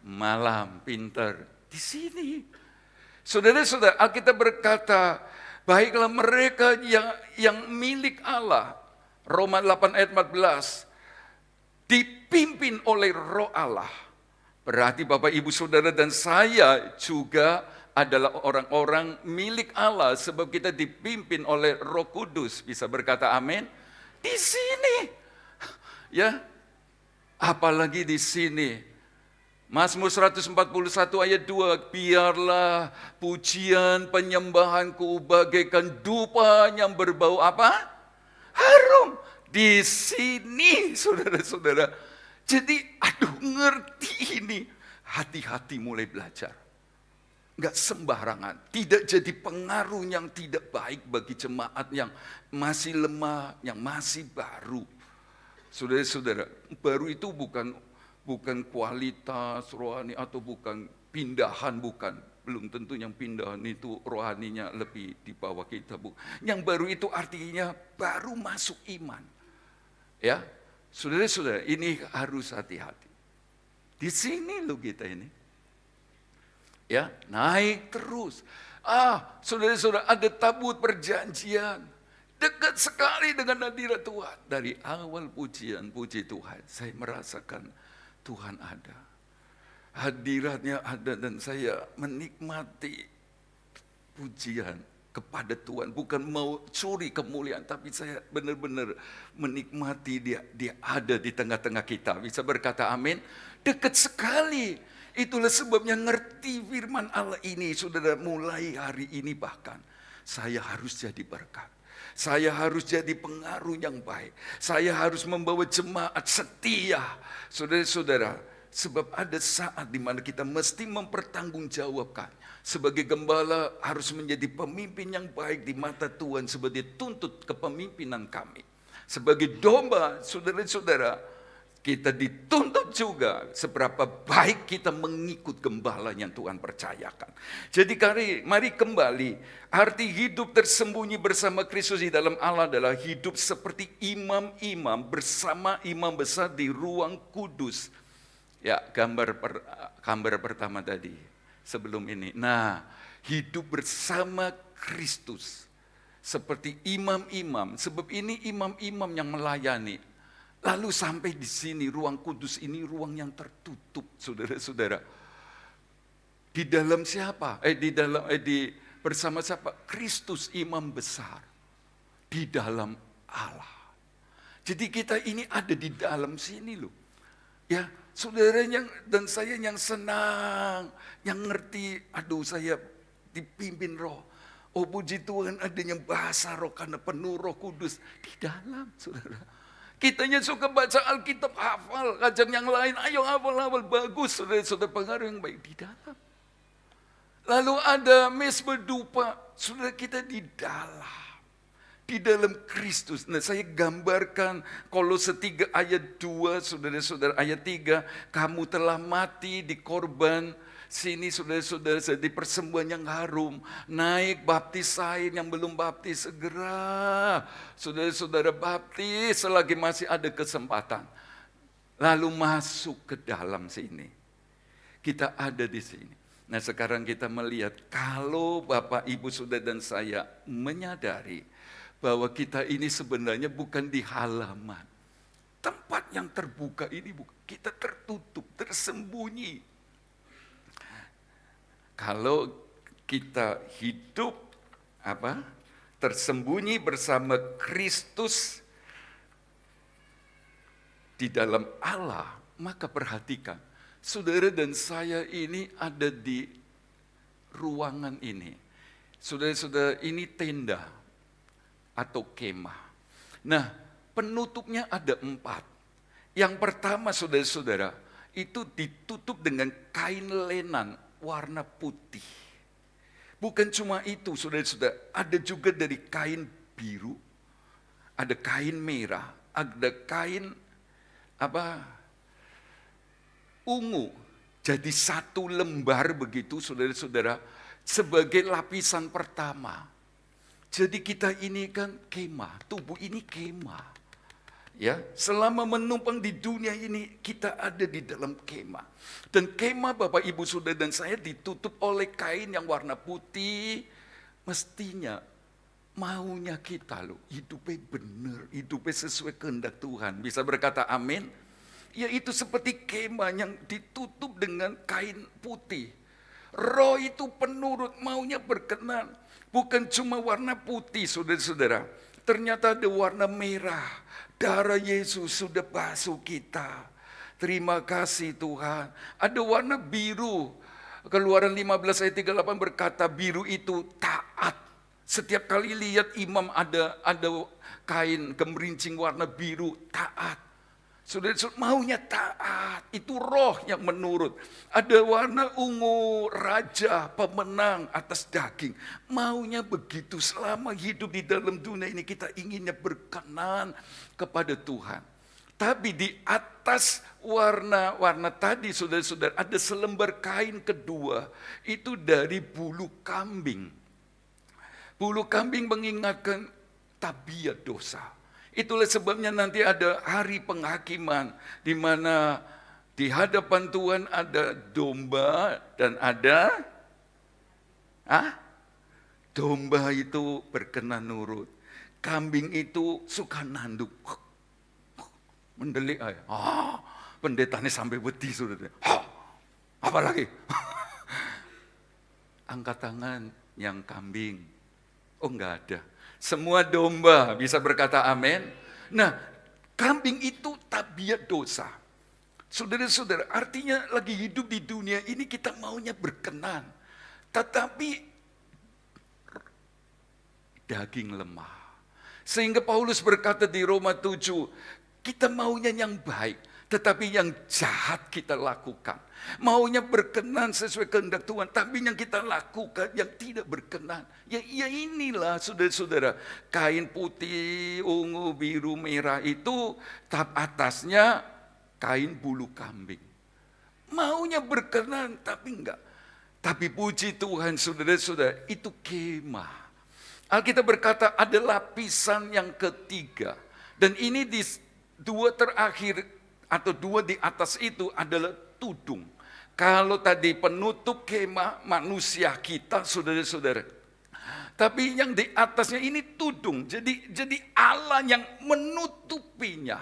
D: malam. Pintar. Di sini. Saudara-saudara, Alkitab berkata, baiklah mereka yang milik Allah. Roma 8 ayat 14. Dipimpin oleh roh Allah. Berarti Bapak Ibu Saudara dan saya juga adalah orang-orang milik Allah. Sebab kita dipimpin oleh Roh Kudus. Bisa berkata amin? Di sini. Ya, apalagi di sini. Mazmur 141 ayat 2, biarlah pujian penyembahanku bagaikan dupa yang berbau apa? Harum. Di sini, saudara-saudara. Jadi, ngerti ini. Hati-hati mulai belajar. Enggak sembarangan. Tidak jadi pengaruh yang tidak baik bagi jemaat yang masih lemah, yang masih baru. Saudara-saudara, baru itu bukan kualitas rohani atau bukan pindahan, bukan. Belum tentu yang pindahan itu rohaninya lebih di bawah kita, Bu. Yang baru itu artinya baru masuk iman. Ya, saudara-saudara, ini harus hati-hati. Di sini loh kita ini. Ya, naik terus. Saudara-saudara, ada tabut perjanjian. Dekat sekali dengan hadirat Tuhan. Dari awal pujian, puji Tuhan. Saya merasakan Tuhan ada. Hadiratnya ada dan saya menikmati pujian kepada Tuhan. Bukan mau curi kemuliaan, tapi saya benar-benar menikmati dia ada di tengah-tengah kita. Bisa berkata amin. Dekat sekali. Itulah sebabnya ngerti firman Allah ini. Saudara, mulai hari ini bahkan. Saya harus jadi berkat. Saya harus jadi pengaruh yang baik. Saya harus membawa jemaat setia. Saudara-saudara, sebab ada saat di mana kita mesti mempertanggungjawabkan. Sebagai gembala harus menjadi pemimpin yang baik di mata Tuhan sebagai tuntut kepemimpinan kami. Sebagai domba, saudara-saudara, kita dituntut juga seberapa baik kita mengikut gembala yang Tuhan percayakan. Jadi mari kembali, arti hidup tersembunyi bersama Kristus di dalam Allah adalah hidup seperti imam-imam bersama imam besar di ruang kudus. Ya, gambar pertama tadi sebelum ini. Nah, hidup bersama Kristus seperti imam-imam, sebab ini imam-imam yang melayani. Lalu sampai di sini ruang kudus ini ruang yang tertutup, saudara-saudara. Di dalam siapa? Bersama siapa? Kristus imam besar. Di dalam Allah. Jadi kita ini ada di dalam sini loh. Ya, saudara dan saya yang senang, yang ngerti, saya dipimpin roh. Oh puji Tuhan ada yang bahasa roh karena penuh Roh Kudus di dalam, saudara. Kitanya suka baca Alkitab, hafal, ajak yang lain, ayo hafal, bagus, saudara-saudara, pengaruh yang baik di dalam. Lalu ada mesbah dupa, saudara kita di dalam Kristus. Nah, saya gambarkan Kolose 3 ayat 2, saudara-saudara, ayat 3, kamu telah mati di korban. Sini saudara-saudara, di persembahan yang harum, naik baptis air yang belum baptis, segera saudara-saudara baptis selagi masih ada kesempatan. Lalu masuk ke dalam sini. Kita ada di sini. Nah, sekarang kita melihat kalau Bapak, Ibu, Saudara dan saya menyadari bahwa kita ini sebenarnya bukan di halaman. Tempat yang terbuka ini kita tertutup, tersembunyi. Kalau kita hidup tersembunyi bersama Kristus di dalam Allah, maka perhatikan, saudara dan saya ini ada di ruangan ini. Saudara-saudara, ini tenda atau kemah. Nah, penutupnya ada 4. Yang pertama, saudara-saudara, itu ditutup dengan kain lenan warna putih. Bukan cuma itu, saudara-saudara, ada juga dari kain biru, ada kain merah, ada kain ungu. Jadi satu lembar begitu, saudara-saudara, sebagai lapisan pertama. Jadi kita ini kan kemah, tubuh ini kemah. Ya, selama menumpang di dunia ini kita ada di dalam kemah. Dan kemah Bapak, Ibu, Saudara dan saya ditutup oleh kain yang warna putih. Mestinya maunya kita loh, hidupnya benar, hidupnya sesuai kehendak Tuhan. Bisa berkata amin? Yaitu seperti kemah yang ditutup dengan kain putih. Roh itu penurut, maunya berkenan. Bukan cuma warna putih, saudara-saudara. Ternyata ada warna merah. Darah Yesus sudah basuh kita. Terima kasih Tuhan. Ada warna biru. Keluaran 15 ayat 38 berkata biru itu taat. Setiap kali lihat imam ada kain gemerincing warna biru, taat. Saudara maunya taat, itu roh yang menurut. Ada warna ungu, raja, pemenang atas daging. Maunya begitu, selama hidup di dalam dunia ini kita inginnya berkenan kepada Tuhan. Tapi di atas warna-warna tadi saudara-saudara ada selembar kain kedua, itu dari bulu kambing. Bulu kambing mengingatkan tabiat dosa. Itulah sebabnya nanti ada hari penghakiman di mana di hadapan Tuhan ada domba dan ada domba itu berkenan nurut. Kambing itu suka nanduk. Mendelik aja. Pendetanya sampai wedi sudah. Apa lagi? Angkat tangan yang kambing. Oh, enggak ada. Semua domba, bisa berkata amin. Nah, kambing itu tabiat dosa. Saudara-saudara, artinya lagi hidup di dunia ini kita maunya berkenan. Tetapi daging lemah. Sehingga Paulus berkata di Roma 7, kita maunya yang baik, tetapi yang jahat kita lakukan. Maunya berkenan sesuai kehendak Tuhan, tapi yang kita lakukan yang tidak berkenan. Ya inilah saudara-saudara, kain putih, ungu, biru, merah itu atasnya kain bulu kambing. Maunya berkenan tapi enggak. Tapi puji Tuhan saudara-saudara, itu kemah. Alkitab berkata ada lapisan yang ketiga. Dan ini di dua terakhir atau dua di atas itu adalah tudung. Kalau tadi penutup kemah manusia kita, saudara-saudara. Tapi yang di atasnya ini tudung. Jadi Allah yang menutupinya.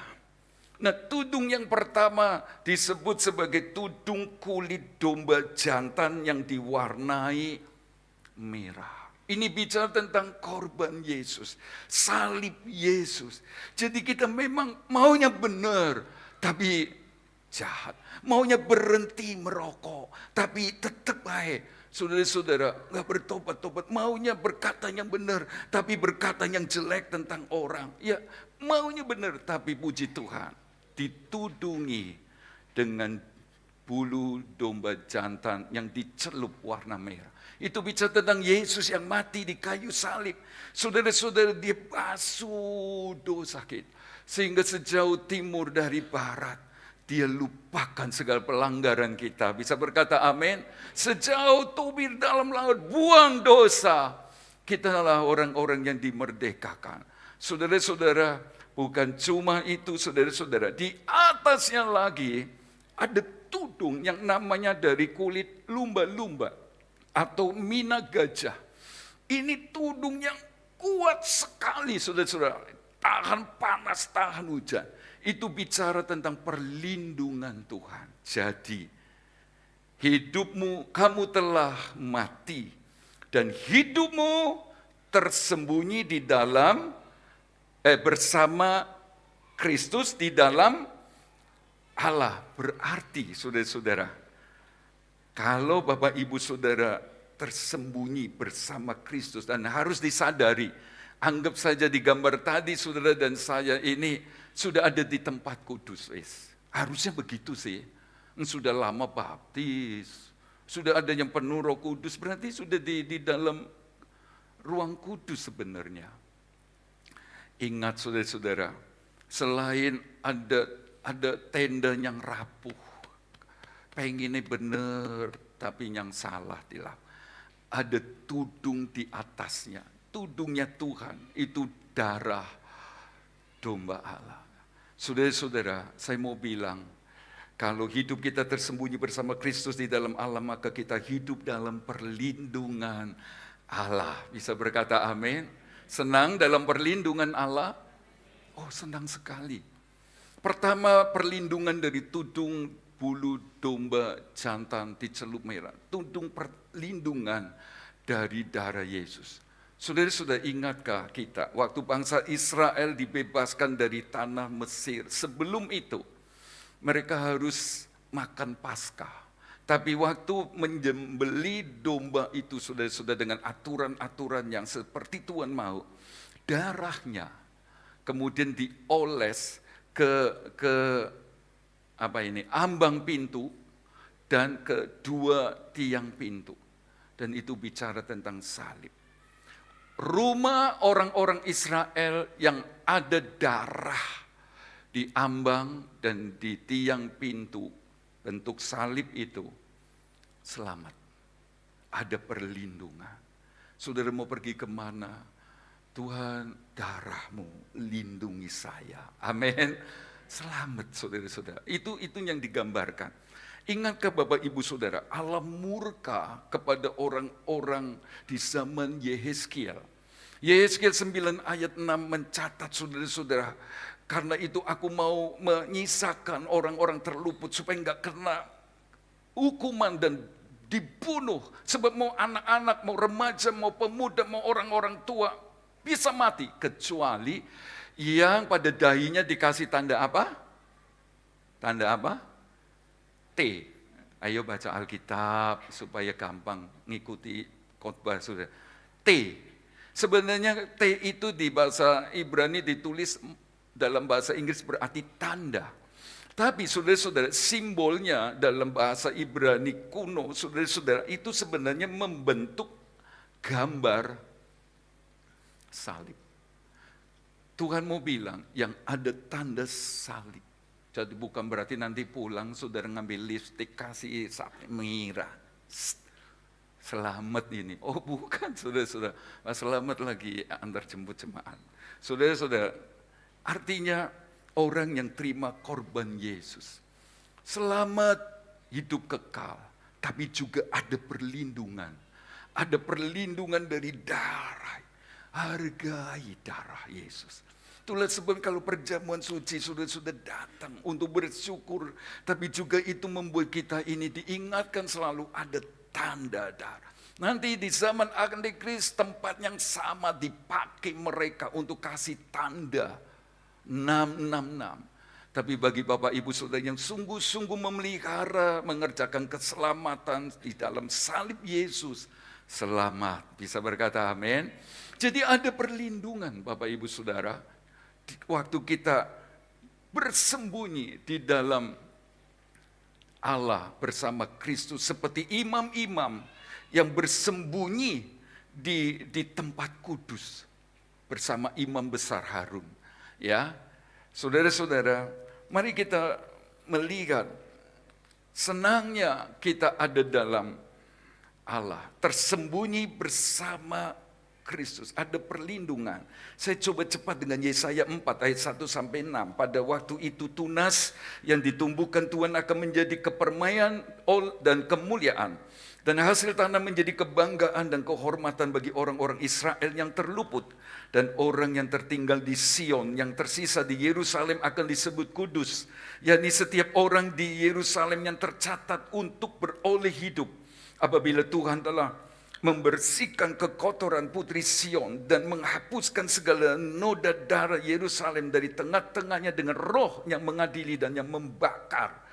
D: Nah, tudung yang pertama disebut sebagai tudung kulit domba jantan yang diwarnai merah. Ini bicara tentang korban Yesus, salib Yesus. Jadi kita memang maunya benar, tapi jahat. Maunya berhenti merokok, tapi tetap baik. Saudara-saudara, gak bertobat-tobat. Maunya berkata yang benar, tapi berkata yang jelek tentang orang. Ya, maunya benar, tapi puji Tuhan, ditudungi dengan bulu domba jantan yang dicelup warna merah. Itu bicara tentang Yesus yang mati di kayu salib. Saudara-saudara, dia basuh dosa kita. Sehingga sejauh timur dari barat, dia lupakan segala pelanggaran kita. Bisa berkata amin? Sejauh tubir dalam laut, buang dosa. Kita adalah orang-orang yang dimerdekakan. Saudara-saudara, bukan cuma itu saudara-saudara. Di atasnya lagi ada tudung yang namanya dari kulit lumba-lumba atau mina gajah. Ini tudung yang kuat sekali saudara-saudara. Tahan panas, tahan hujan. Itu bicara tentang perlindungan Tuhan. Jadi hidupmu, kamu telah mati. Dan hidupmu tersembunyi di dalam, bersama Kristus di dalam Allah. Berarti saudara-saudara, kalau Bapak Ibu Saudara tersembunyi bersama Kristus, dan harus disadari, anggap saja di gambar tadi saudara dan saya ini sudah ada di tempat kudus. Harusnya begitu sih. Sudah lama baptis, sudah ada yang penuh Roh Kudus, berarti sudah di dalam ruang kudus sebenarnya. Ingat saudara-saudara, selain ada tenda yang rapuh, pengennya benar tapi yang salah dilakukan. Ada tudung di atasnya. Tudungnya Tuhan, itu darah domba Allah. Saudara-saudara, saya mau bilang, kalau hidup kita tersembunyi bersama Kristus di dalam Allah, maka kita hidup dalam perlindungan Allah. Bisa berkata amin? Senang dalam perlindungan Allah? Oh, senang sekali. Pertama, perlindungan dari tudung bulu domba jantan dicelup merah. Tudung perlindungan dari darah Yesus. Saudara-saudara, ingatkah kita waktu bangsa Israel dibebaskan dari tanah Mesir, sebelum itu mereka harus makan Paskah. Tapi waktu menyembeli domba itu, saudara-saudara, dengan aturan-aturan yang seperti Tuhan mau, darahnya kemudian dioles ke ambang pintu dan ke dua tiang pintu. Dan itu bicara tentang salib. Rumah orang-orang Israel yang ada darah di ambang dan di tiang pintu bentuk salib itu selamat. Ada perlindungan. Saudara mau pergi kemana? Tuhan, darahmu lindungi saya. Amin. Selamat saudara-saudara. Itu yang digambarkan. Ingatkah Bapak Ibu Saudara, Allah murka kepada orang-orang di zaman Yehezkiel. Yehezkiel 9 ayat 6 mencatat saudara-saudara, karena itu aku mau menyisakan orang-orang terluput supaya enggak kena hukuman dan dibunuh. Sebab mau anak-anak, mau remaja, mau pemuda, mau orang-orang tua bisa mati. Kecuali yang pada dahinya dikasih tanda apa? Tanda apa? T. Ayo baca Alkitab supaya gampang ngikuti khotbah saudara. T. Sebenarnya T itu di bahasa Ibrani ditulis dalam bahasa Inggris berarti tanda. Tapi saudara-saudara, simbolnya dalam bahasa Ibrani kuno, saudara-saudara, itu sebenarnya membentuk gambar salib. Tuhan mau bilang yang ada tanda salib. Jadi bukan berarti nanti pulang saudara ngambil lipstik kasih merah. Selamat ini. Oh bukan saudara-saudara. Selamat lagi antar jemput jemaat. Saudara-saudara, artinya orang yang terima korban Yesus. Selamat hidup kekal. Tapi juga ada perlindungan. Ada perlindungan dari darah. Hargai darah Yesus. Itulah sebab kalau perjamuan suci sudah datang untuk bersyukur. Tapi juga itu membuat kita ini diingatkan selalu ada tanda darah. Nanti di zaman Antikris tempat yang sama dipakai mereka untuk kasih tanda 666. Tapi bagi Bapak Ibu Saudara yang sungguh-sungguh memelihara, mengerjakan keselamatan di dalam salib Yesus, selamat. Bisa berkata amin. Jadi ada perlindungan Bapak Ibu Saudara. Waktu kita bersembunyi di dalam Allah bersama Kristus seperti imam-imam yang bersembunyi di tempat kudus bersama imam besar Harun. Ya, saudara-saudara, mari kita melihat senangnya kita ada dalam Allah, tersembunyi bersama Kristus, ada perlindungan. Saya coba cepat dengan Yesaya 4 ayat 1 sampai 6. Pada waktu itu tunas yang ditumbuhkan Tuhan akan menjadi kepermaian dan kemuliaan. Dan hasil tanah menjadi kebanggaan dan kehormatan bagi orang-orang Israel yang terluput. Dan orang yang tertinggal di Sion, yang tersisa di Yerusalem akan disebut kudus. yakni setiap orang di Yerusalem yang tercatat untuk beroleh hidup. Apabila Tuhan telah membersihkan kekotoran putri Sion dan menghapuskan segala noda darah Yerusalem dari tengah-tengahnya dengan roh yang mengadili dan yang membakar.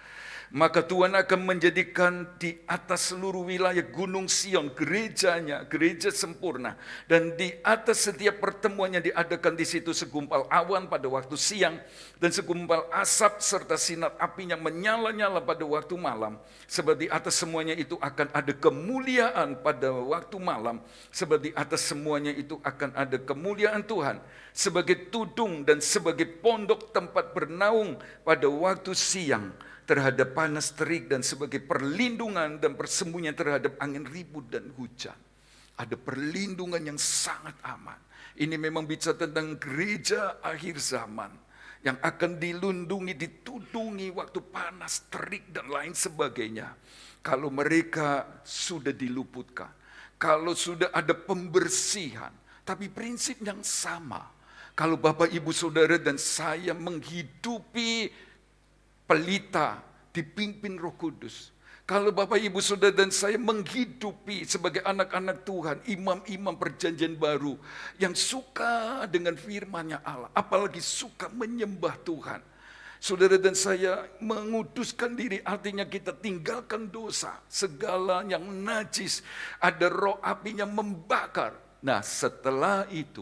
D: Maka Tuhan akan menjadikan di atas seluruh wilayah Gunung Sion gerejanya, gereja sempurna. Dan di atas setiap pertemuan yang diadakan di situ segumpal awan pada waktu siang dan segumpal asap serta sinar api yang menyala-nyala pada waktu malam. Sebab di atas semuanya itu akan ada kemuliaan pada waktu malam. Sebab di atas semuanya itu akan ada kemuliaan Tuhan sebagai tudung dan sebagai pondok tempat bernaung pada waktu siang terhadap panas terik dan sebagai perlindungan dan persembunyian terhadap angin ribut dan hujan. Ada perlindungan yang sangat aman. Ini memang bicara tentang gereja akhir zaman yang akan dilindungi, ditudungi waktu panas, terik dan lain sebagainya. Kalau mereka sudah diluputkan, kalau sudah ada pembersihan, tapi prinsip yang sama. Kalau Bapak, Ibu, Saudara dan saya menghidupi pelita dipimpin Roh Kudus. Kalau Bapak, Ibu, Saudara dan saya menghidupi sebagai anak-anak Tuhan, imam-imam perjanjian baru yang suka dengan firman-Nya Allah, apalagi suka menyembah Tuhan. Saudara dan saya menguduskan diri, artinya kita tinggalkan dosa, segala yang najis, ada roh apinya membakar. Nah, setelah itu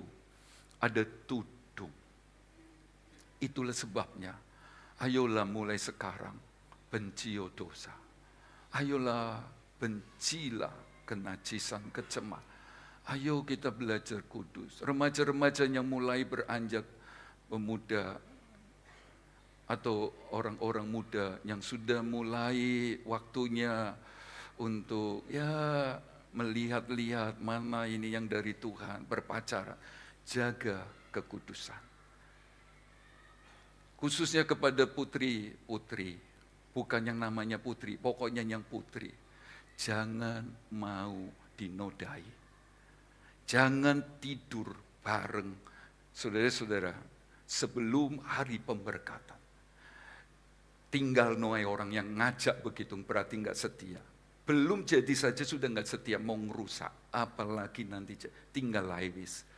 D: ada tudung. Itulah sebabnya ayolah mulai sekarang bencilah dosa. Ayolah bencilah kenajisan, kecemasan. Ayo kita belajar kudus. Remaja-remaja yang mulai beranjak pemuda atau orang-orang muda yang sudah mulai waktunya untuk melihat-lihat mana ini yang dari Tuhan, berpacaran. Jaga kekudusan. Khususnya kepada putri-putri, bukan yang namanya putri, pokoknya yang putri. Jangan mau dinodai. Jangan tidur bareng saudara-saudara sebelum hari pemberkatan. Tinggal noai orang yang ngajak begitu berarti nggak setia. Belum jadi saja sudah nggak setia, mau ngerusak. Apalagi nanti tinggal laiwis.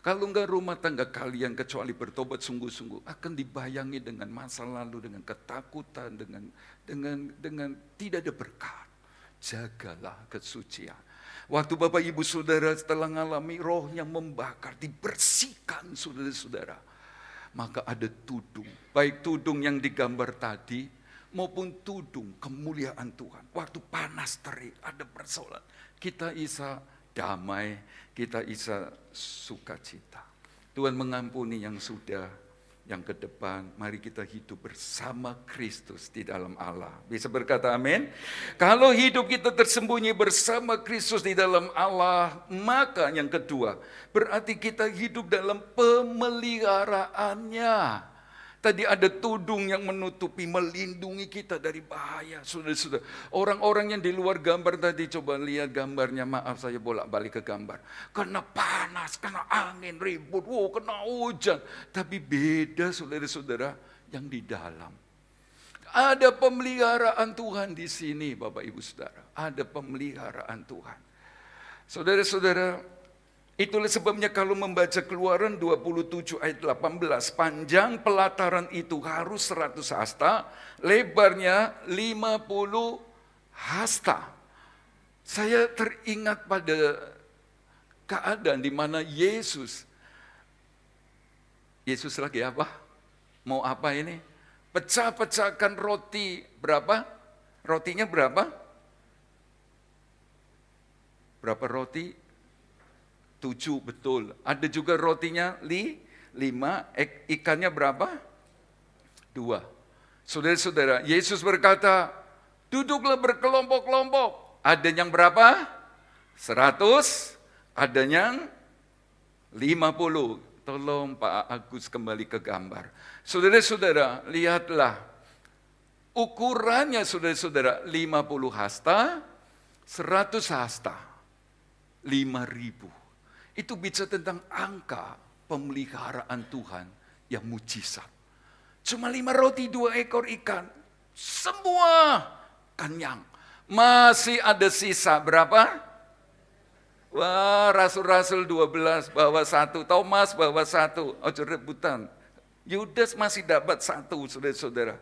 D: Kalau enggak rumah tangga kalian kecuali bertobat sungguh-sungguh akan dibayangi dengan masa lalu, dengan ketakutan, dengan tidak ada berkat. Jagalah kesucian. Waktu Bapak, Ibu, Saudara setelah mengalami roh yang membakar, dibersihkan saudara-saudara, maka ada tudung. Baik tudung yang digambar tadi maupun tudung kemuliaan Tuhan. Waktu panas terik ada persoalan, kita bisa damai, kita bisa sukacita. Tuhan mengampuni yang sudah, yang ke depan, mari kita hidup bersama Kristus di dalam Allah. Bisa berkata amin? Kalau hidup kita tersembunyi bersama Kristus di dalam Allah, maka yang kedua, berarti kita hidup dalam pemeliharaannya. Tadi ada tudung yang menutupi, melindungi kita dari bahaya. Saudara-saudara, orang-orang yang di luar gambar tadi, coba lihat gambarnya, maaf saya bolak-balik ke gambar. Kena panas, kena angin, ribut, kena hujan. Tapi beda saudara-saudara yang di dalam. Ada pemeliharaan Tuhan di sini Bapak, Ibu, Saudara. Ada pemeliharaan Tuhan. Saudara-saudara, itulah sebabnya kalau membaca Keluaran 27 ayat 18, panjang pelataran itu harus 100 hasta, lebarnya 50 hasta. Saya teringat pada keadaan di mana Yesus lagi apa? Mau apa ini? Pecah-pecahkan roti berapa? Rotinya berapa? Berapa roti? 7, betul. Ada juga rotinya 5, ikannya berapa? 2. Saudara-saudara, Yesus berkata, duduklah berkelompok-kelompok. Ada yang berapa? 100, ada yang 50. Tolong Pak Agus kembali ke gambar. Saudara-saudara, lihatlah. Ukurannya saudara-saudara 50 hasta, 100 hasta, 5.000. Itu bicara tentang angka pemeliharaan Tuhan yang mujizat. Cuma 5 roti, 2 ekor ikan. Semua kenyang. Masih ada sisa berapa? Wah, rasul-rasul 12 bawa 1. Thomas bawa 1. Ojo rebutan. Yudas masih dapat 1, saudara-saudara.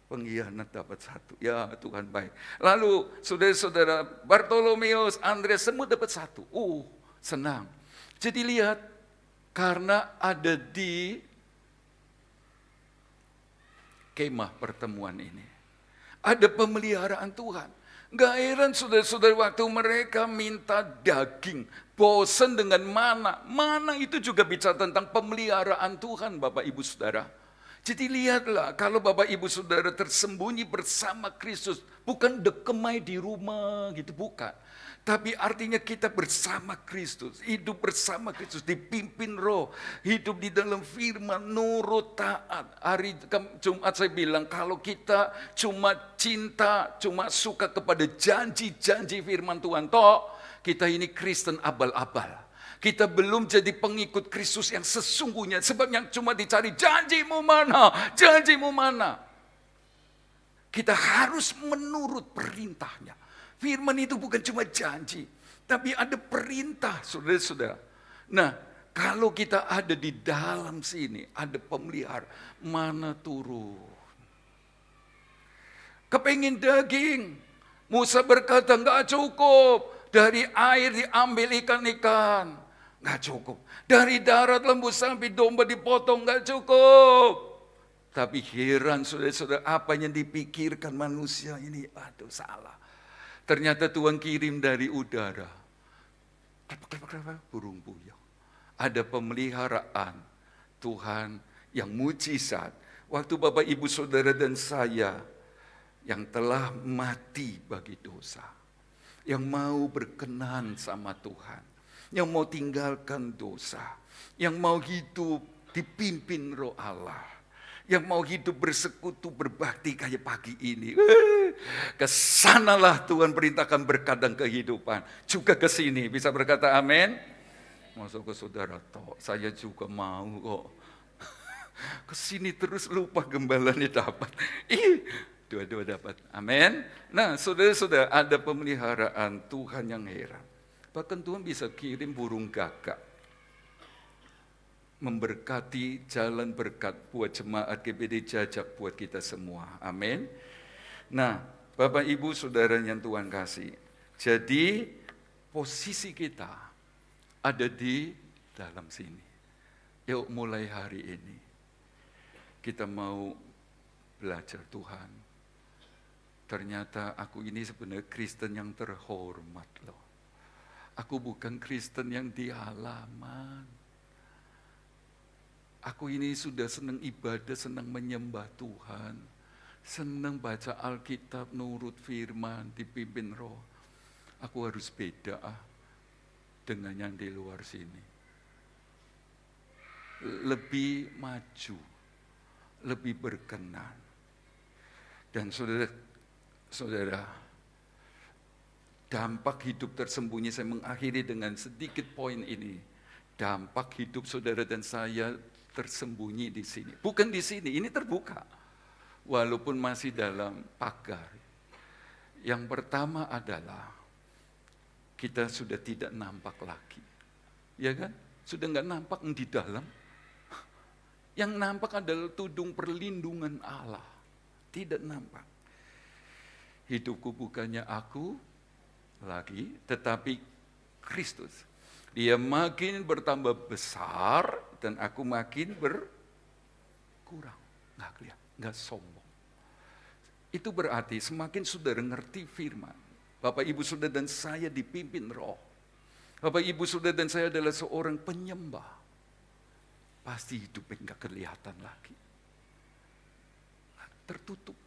D: Pengkhianat dapat 1. Ya Tuhan baik. Lalu saudara-saudara Bartolomeus, Andreas semua dapat 1. Senang. Jadi lihat, karena ada di kemah pertemuan ini. Ada pemeliharaan Tuhan. Gak heran saudara-saudara waktu mereka minta daging, bosan dengan mana. Mana itu juga bicara tentang pemeliharaan Tuhan Bapak Ibu Saudara. Jadi lihatlah, kalau Bapak Ibu Saudara tersembunyi bersama Kristus, bukan dekemai di rumah gitu, bukan. Tapi artinya kita bersama Kristus, hidup bersama Kristus, dipimpin Roh, hidup di dalam firman, nurut, taat. Hari Jumat saya bilang, kalau kita cuma cinta, cuma suka kepada janji-janji firman Tuhan, toh kita ini Kristen abal-abal. Kita belum jadi pengikut Kristus yang sesungguhnya, sebab yang cuma dicari janjimu mana, janjimu mana. Kita harus menurut perintahnya. Firman itu bukan cuma janji, tapi ada perintah, saudara-saudara. Nah, kalau kita ada di dalam sini, ada pemeliharaan, mana turun. Kepengin daging, Musa berkata, enggak cukup. Dari air diambil ikan-ikan, enggak cukup. Dari darat lembu sapi domba dipotong, enggak cukup. Tapi heran saudara-saudara, apa yang dipikirkan manusia ini, aduh salah. Ternyata Tuhan kirim dari udara. Burung puyuh. Ada pemeliharaan Tuhan yang mujizat. Waktu Bapak Ibu Saudara dan saya yang telah mati bagi dosa. Yang mau berkenan sama Tuhan. Yang mau tinggalkan dosa. Yang mau hidup dipimpin Roh Allah. Yang mau hidup bersekutu, berbakti kayak pagi ini. Kesanalah Tuhan perintahkan berkat dan kehidupan. Juga ke sini, bisa berkata amin? Masuk ke saudara, toh saya juga mau kok. Kesini terus lupa gembalanya dapat. Dua-dua dapat, amin? Nah saudara-saudara, ada pemeliharaan Tuhan yang heran. Bahkan Tuhan bisa kirim burung gagak. Memberkati jalan berkat buat jemaat GBD Jajak buat kita semua. Amin. Nah, Bapak Ibu Saudara yang Tuhan kasih. Jadi posisi kita ada di dalam sini. Yuk mulai hari ini kita mau belajar Tuhan. Ternyata aku ini sebenarnya Kristen yang terhormat loh. Aku bukan Kristen yang di halaman. Aku ini sudah senang ibadah, senang menyembah Tuhan. Senang baca Alkitab, nurut firman, dipimpin Roh. Aku harus beda dengan yang di luar sini. Lebih maju, lebih berkenan. Dan saudara, dampak hidup tersembunyi, saya mengakhiri dengan sedikit poin ini. Dampak hidup saudara dan saya tersembunyi di sini. Bukan di sini, ini terbuka. Walaupun masih dalam pagar. Yang pertama adalah kita sudah tidak nampak lagi. Ya kan? Sudah enggak nampak di dalam. Yang nampak adalah tudung perlindungan Allah. Tidak nampak. Hidupku bukannya aku lagi, tetapi Kristus. Dia makin bertambah besar dan aku makin berkurang. Nggak kelihatan, nggak sombong. Itu berarti semakin saudara ngerti firman, Bapak Ibu saudara dan saya dipimpin roh, Bapak Ibu saudara dan saya adalah seorang penyembah, pasti hidupnya nggak kelihatan lagi, tertutup.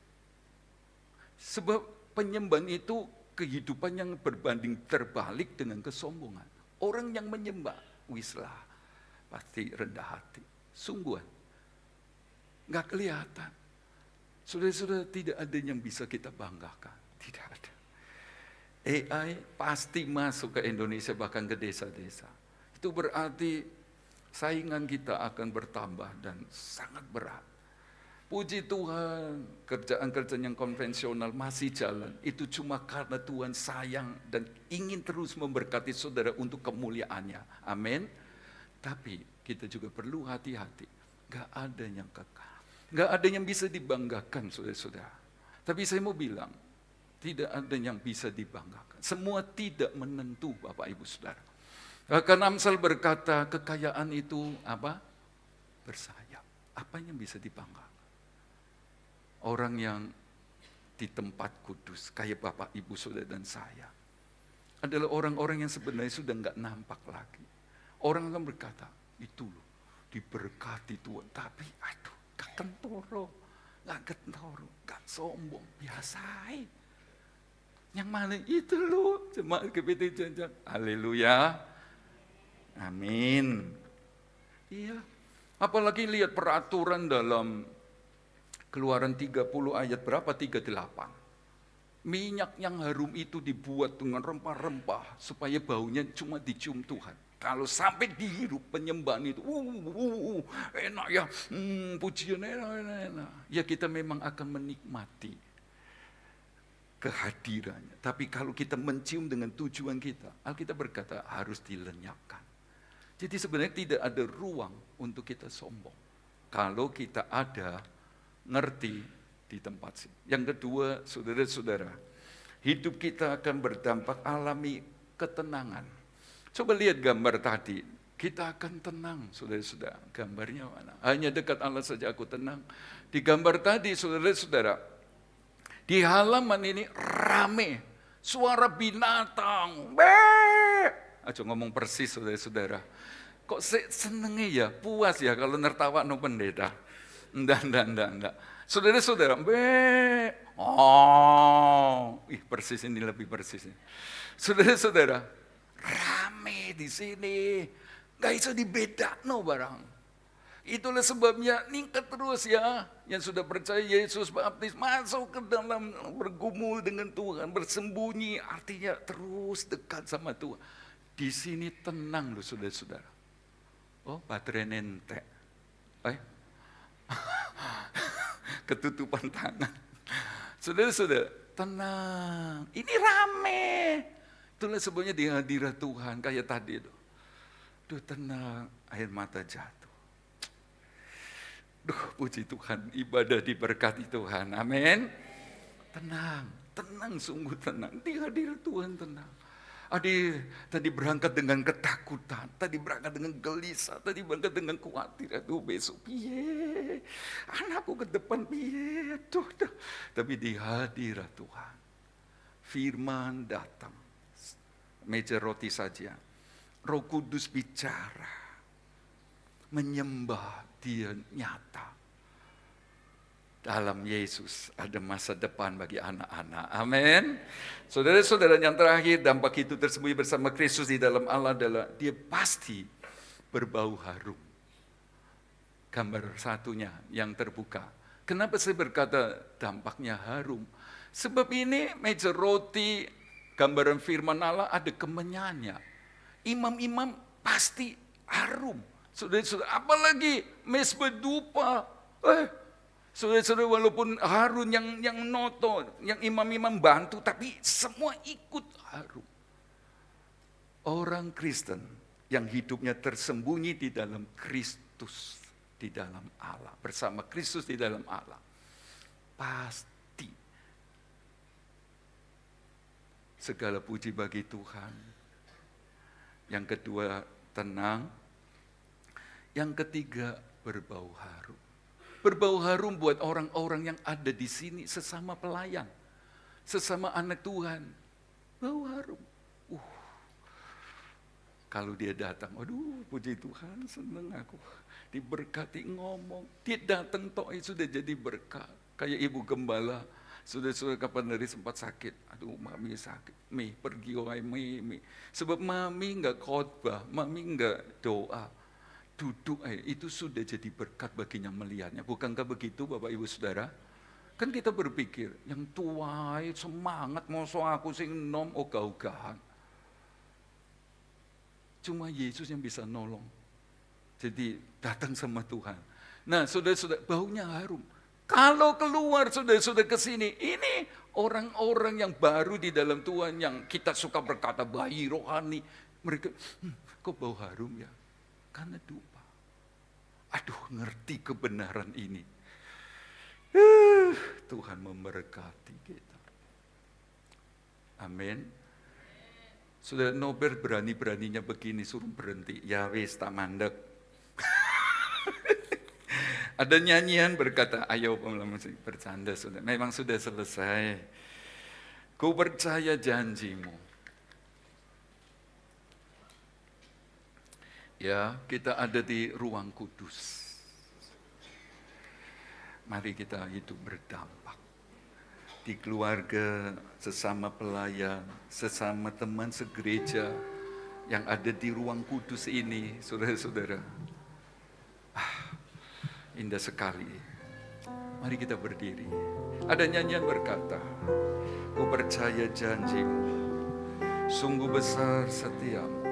D: Sebab penyembahan itu kehidupan yang berbanding terbalik dengan kesombongan. Orang yang menyembah, wislah, pasti rendah hati, sungguhan, nggak kelihatan. Saudara-saudara, tidak ada yang bisa kita banggakan, tidak ada. AI pasti masuk ke Indonesia, bahkan ke desa-desa. Itu berarti saingan kita akan bertambah dan sangat berat. Puji Tuhan, kerjaan-kerjaan yang konvensional masih jalan. Itu cuma karena Tuhan sayang dan ingin terus memberkati saudara untuk kemuliaannya. Amin. Tapi kita juga perlu hati-hati. Gak ada yang kekal. Gak ada yang bisa dibanggakan, saudara-saudara. Tapi saya mau bilang, tidak ada yang bisa dibanggakan. Semua tidak menentu, Bapak Ibu Saudara. Bahkan Amsal berkata, kekayaan itu apa? Bersayap. Apa yang bisa dibanggakan? Orang yang di tempat kudus, kayak Bapak Ibu Saudara dan saya, adalah orang-orang yang sebenarnya sudah nggak nampak lagi. Orang akan berkata, itu loh, diberkati Tuhan. Tapi aduh, gak kentoro, gak sombong, biasa. Yang mana itu loh, jemaat GBT Janjang. Haleluya. Amin. Iya. Apalagi lihat peraturan dalam Keluaran 30 ayat berapa? 38. Minyak yang harum itu dibuat dengan rempah-rempah supaya baunya cuma dicium Tuhan. Kalau sampai dihirup penyembahan itu, enak ya, pujian enak. Ya kita memang akan menikmati kehadirannya. Tapi kalau kita mencium dengan tujuan kita, Alkitab berkata harus dilenyapkan. Jadi sebenarnya tidak ada ruang untuk kita sombong. Kalau kita ada ngerti di tempat sini. Yang kedua, saudara-saudara, hidup kita akan berdampak alami ketenangan. Coba lihat gambar tadi, kita akan tenang, saudara-saudara. Gambarnya mana? Hanya dekat Allah saja aku tenang. Di gambar tadi, saudara-saudara, di halaman ini rame, suara binatang. Aja ngomong persis, saudara-saudara. Kok senengnya ya, puas ya kalau nertawa no pendeta. Enggak. Saudara-saudara, persis ini lebih persis. Saudara-saudara, rame di sini, nggak bisa dibedakno barang. Itulah sebabnya ningkat terus ya, yang sudah percaya Yesus baptis masuk ke dalam bergumul dengan Tuhan, bersembunyi, artinya terus dekat sama Tuhan. Di sini tenang loh saudara-saudara. Oh baterai nentek, ketutupan tangan. Saudara-saudara, tenang. Ini rame. Itulah sebabnya di hadirat Tuhan kayak tadi itu. Duh tenang, air mata jatuh. Duh puji Tuhan, ibadah diberkati Tuhan. Amin. Tenang sungguh tenang. Di hadirat Tuhan tenang. Tadi berangkat dengan ketakutan, tadi berangkat dengan gelisah, tadi berangkat dengan khawatir. Aduh besok piye, anakku ke depan piye, tuh. Tapi di hadirat Tuhan, firman datang, meja roti saja, Roh Kudus bicara, menyembah Dia nyata. Dalam Yesus ada masa depan bagi anak-anak. Amin. Saudara-saudara yang terakhir, dampak itu tersembunyi bersama Kristus di dalam Allah adalah dia pasti berbau harum. Gambar satunya yang terbuka. Kenapa saya berkata dampaknya harum? Sebab ini meja roti, gambaran firman Allah ada kemenyannya. Imam-imam pasti harum. Saudara-saudara, apalagi mesbah dupa. Saudara-saudara, walaupun Harun yang noto, yang imam-imam bantu, tapi semua ikut harum. Orang Kristen yang hidupnya tersembunyi di dalam Kristus, di dalam Allah, bersama Kristus di dalam Allah, pasti segala puji bagi Tuhan. Yang kedua, tenang. Yang ketiga, berbau harum. berbau harum buat orang-orang yang ada di sini, sesama pelayan, sesama anak Tuhan. Bau harum. Kalau dia datang, aduh puji Tuhan, seneng aku. Diberkati ngomong, dia datang toh sudah jadi berkat. Kayak ibu gembala, sudah kapan dari sempat sakit. Aduh mami sakit, Mi pergi wahai Mi. Sebab mami enggak khotbah, mami enggak doa. Duduk itu sudah jadi berkat baginya melihatnya. Bukankah begitu Bapak Ibu Saudara? Kan kita berpikir, yang tua semangat, moso aku sing nom ogah-ogahan. Cuma Yesus yang bisa nolong. Jadi datang sama Tuhan. Nah saudara-saudara, baunya harum. Kalau keluar saudara-saudara ke sini, ini orang-orang yang baru di dalam Tuhan, yang kita suka berkata bayi rohani. Mereka, kok bau harum ya? Karena dupa. Aduh, ngerti kebenaran ini. Tuhan memberkati kita. Amin. Sudah Nober berani-beraninya begini, suruh berhenti. Ya wis, tak mandek. Ada nyanyian berkata, ayo bercanda sudah. Memang sudah selesai. Ku percaya janjimu. Ya, kita ada di ruang kudus. Mari kita hidup berdampak. Di keluarga, sesama pelayan, sesama teman segereja yang ada di ruang kudus ini, saudara-saudara. Indah sekali. Mari kita berdiri. Ada nyanyian berkata, ku percaya janjimu, sungguh besar setiamu.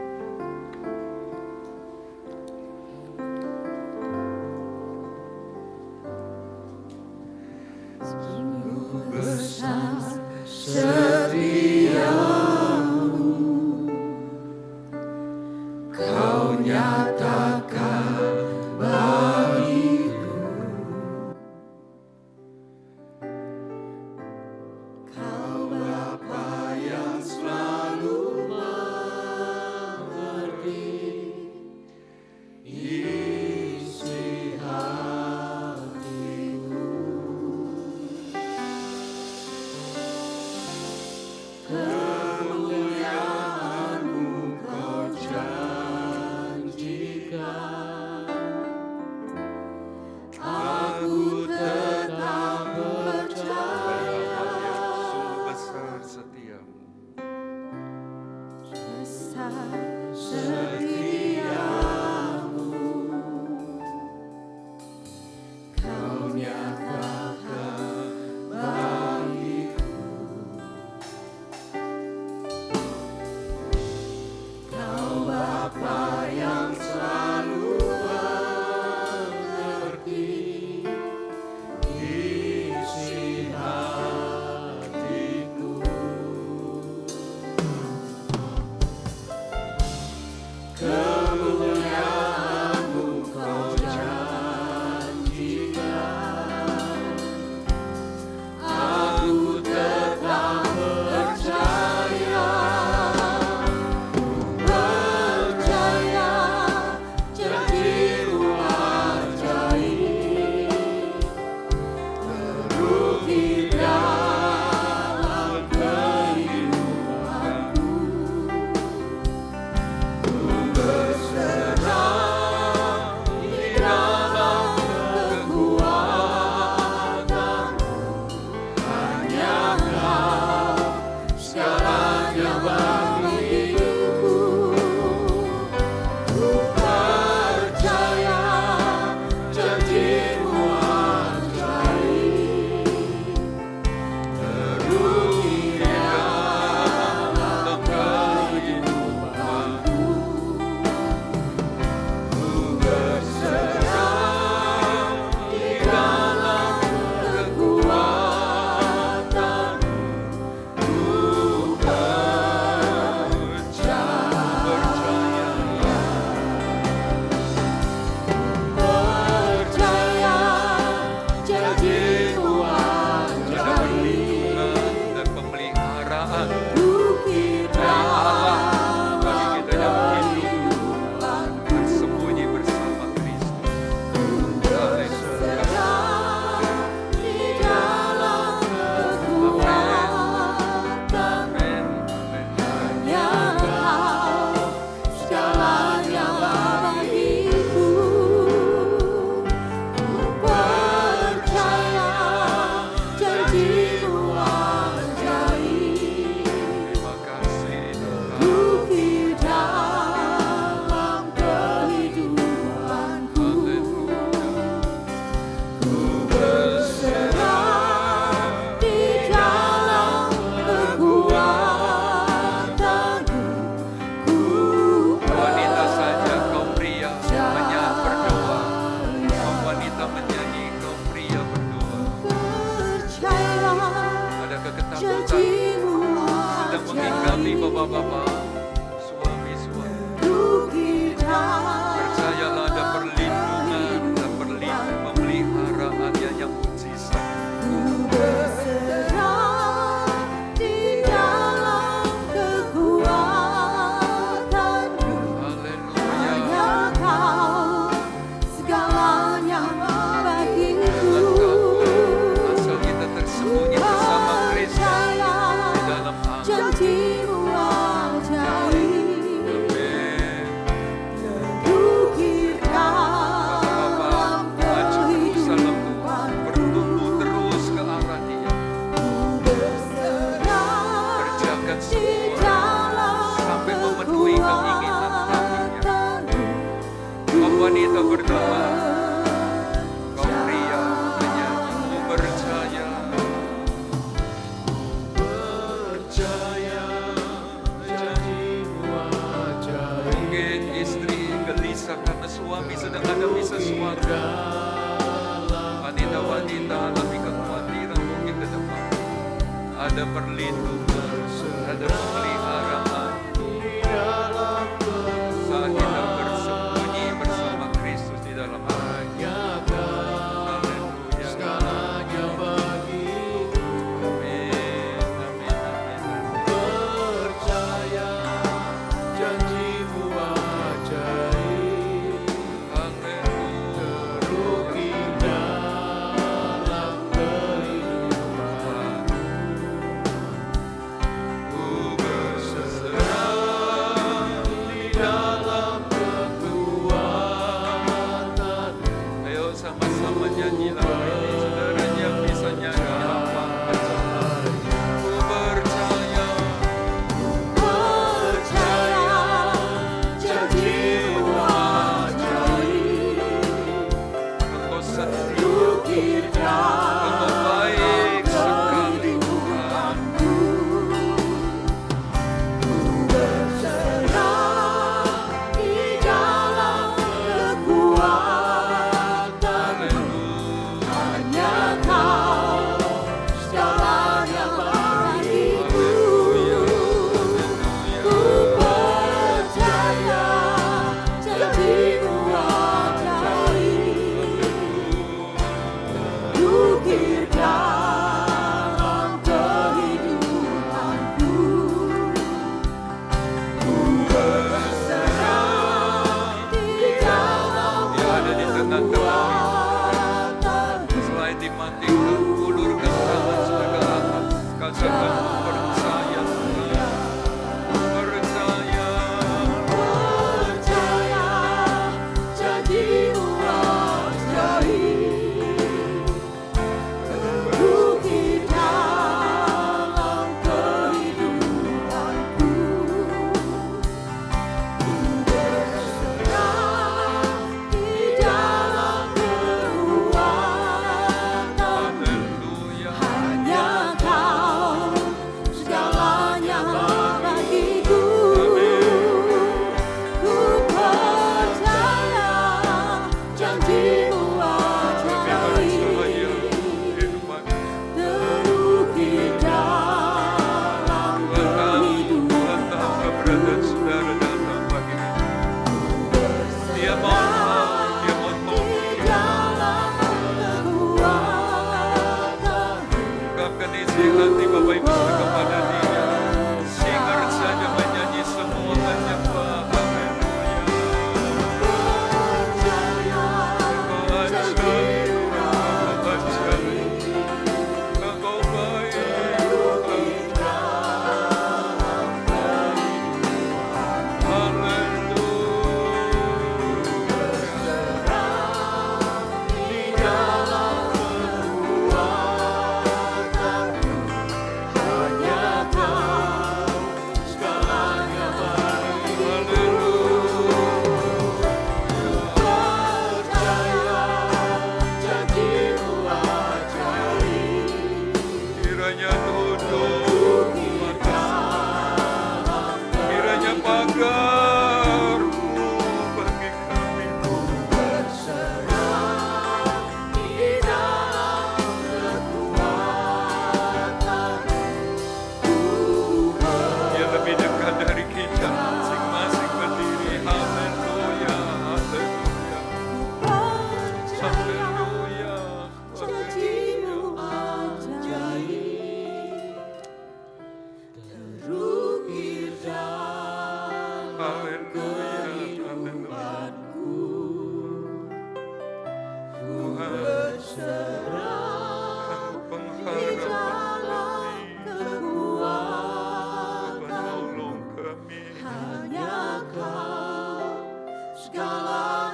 D: Bapak-bapak, suami-suami, percayalah ada perlindungan dan pemeliharaannya yang mujizat.
B: Berserah di dalam kekuatan-Mu.
D: Haleluya.
B: Hanya Kau segalanya bagiku.
D: Asal kita tersembunyi bersama Kristus di dalam Angin.
B: Janji-Mu ajaib.
D: Amin.
B: Terukir dalam
D: Maju terus dalam Tuhan,
B: kehidupan.
D: bertumbuh terus ke arah Dia.
B: Berserah
D: Kerjakan
B: di
D: semua
B: dalam
D: sampai memenuhi keinginan hatinya.
B: kekuatan-Mu.
D: Kau wanita berdoa, kau pria menyanyi, ku percaya. Mungkin istri gelisah karena suami sedang hadapi sesuatu. Wanita-wanita alami kekhawatiran mungkin ke depan. Ada perlindungan, ada pemeliharaan. Saat kita bersembunyi bersama Kristus di dalam hati. Haleluya. Amin, amin, amin. Ayo sama-sama nyanyi lagu ini, saudara yang bisa nyanyi apa aja. Ku percaya,
B: Percaya janji-Mu ajaib.
D: Engkau setia,
B: Ukir
D: Engkau baik sekali Tuhan.
B: berserah di dalam kekuatan. Hanya Kau segalanya bagiku. Ku percaya janji-Mu ajaib. Ukir dalam kehidupanku. Berserah di dalam
D: Dia ada di tengah-tengah
B: kekuatan.
D: selain dimatikan, ulurkan tangan sebagai atas. Katakan ku percaya Tuhan, ku percaya.
B: Percaya janji-Mu ajaib. Ukir dalam kehidupanku. Berserah di dalam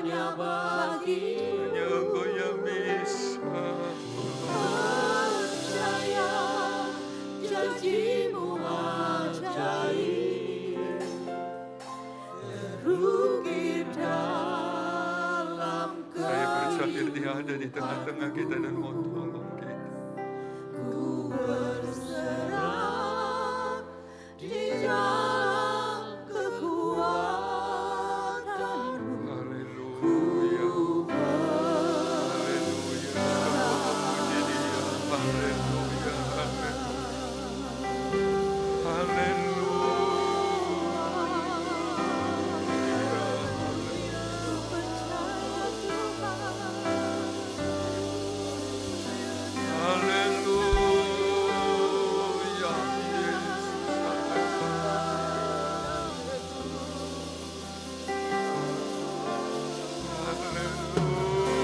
B: hanya bagi
D: Hanya Engkau yang bisa.
B: percaya janjimu ajaib, terukir dalam
D: Saya percaya Dia ada di tengah-tengah kita dan mau tolong kita.
B: ku berserah di dalam kekuatanmu.
D: Haleluya. Haleluya. Puji Dia. Haleluya. Haleluya.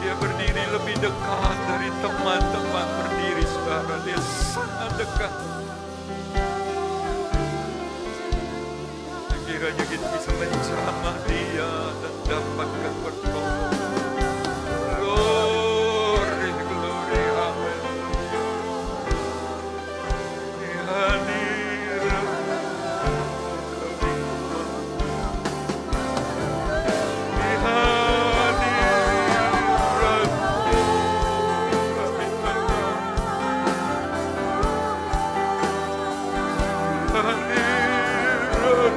D: Dia berdiri lebih dekat dari teman-teman berdiri, saudara. Dia sangat dekat. Kiranya kita bisa menjamah Dia dan dapatkan pertolongan. Glory, glory, amin. Di hadirat kami, di hadirat kami, hadirat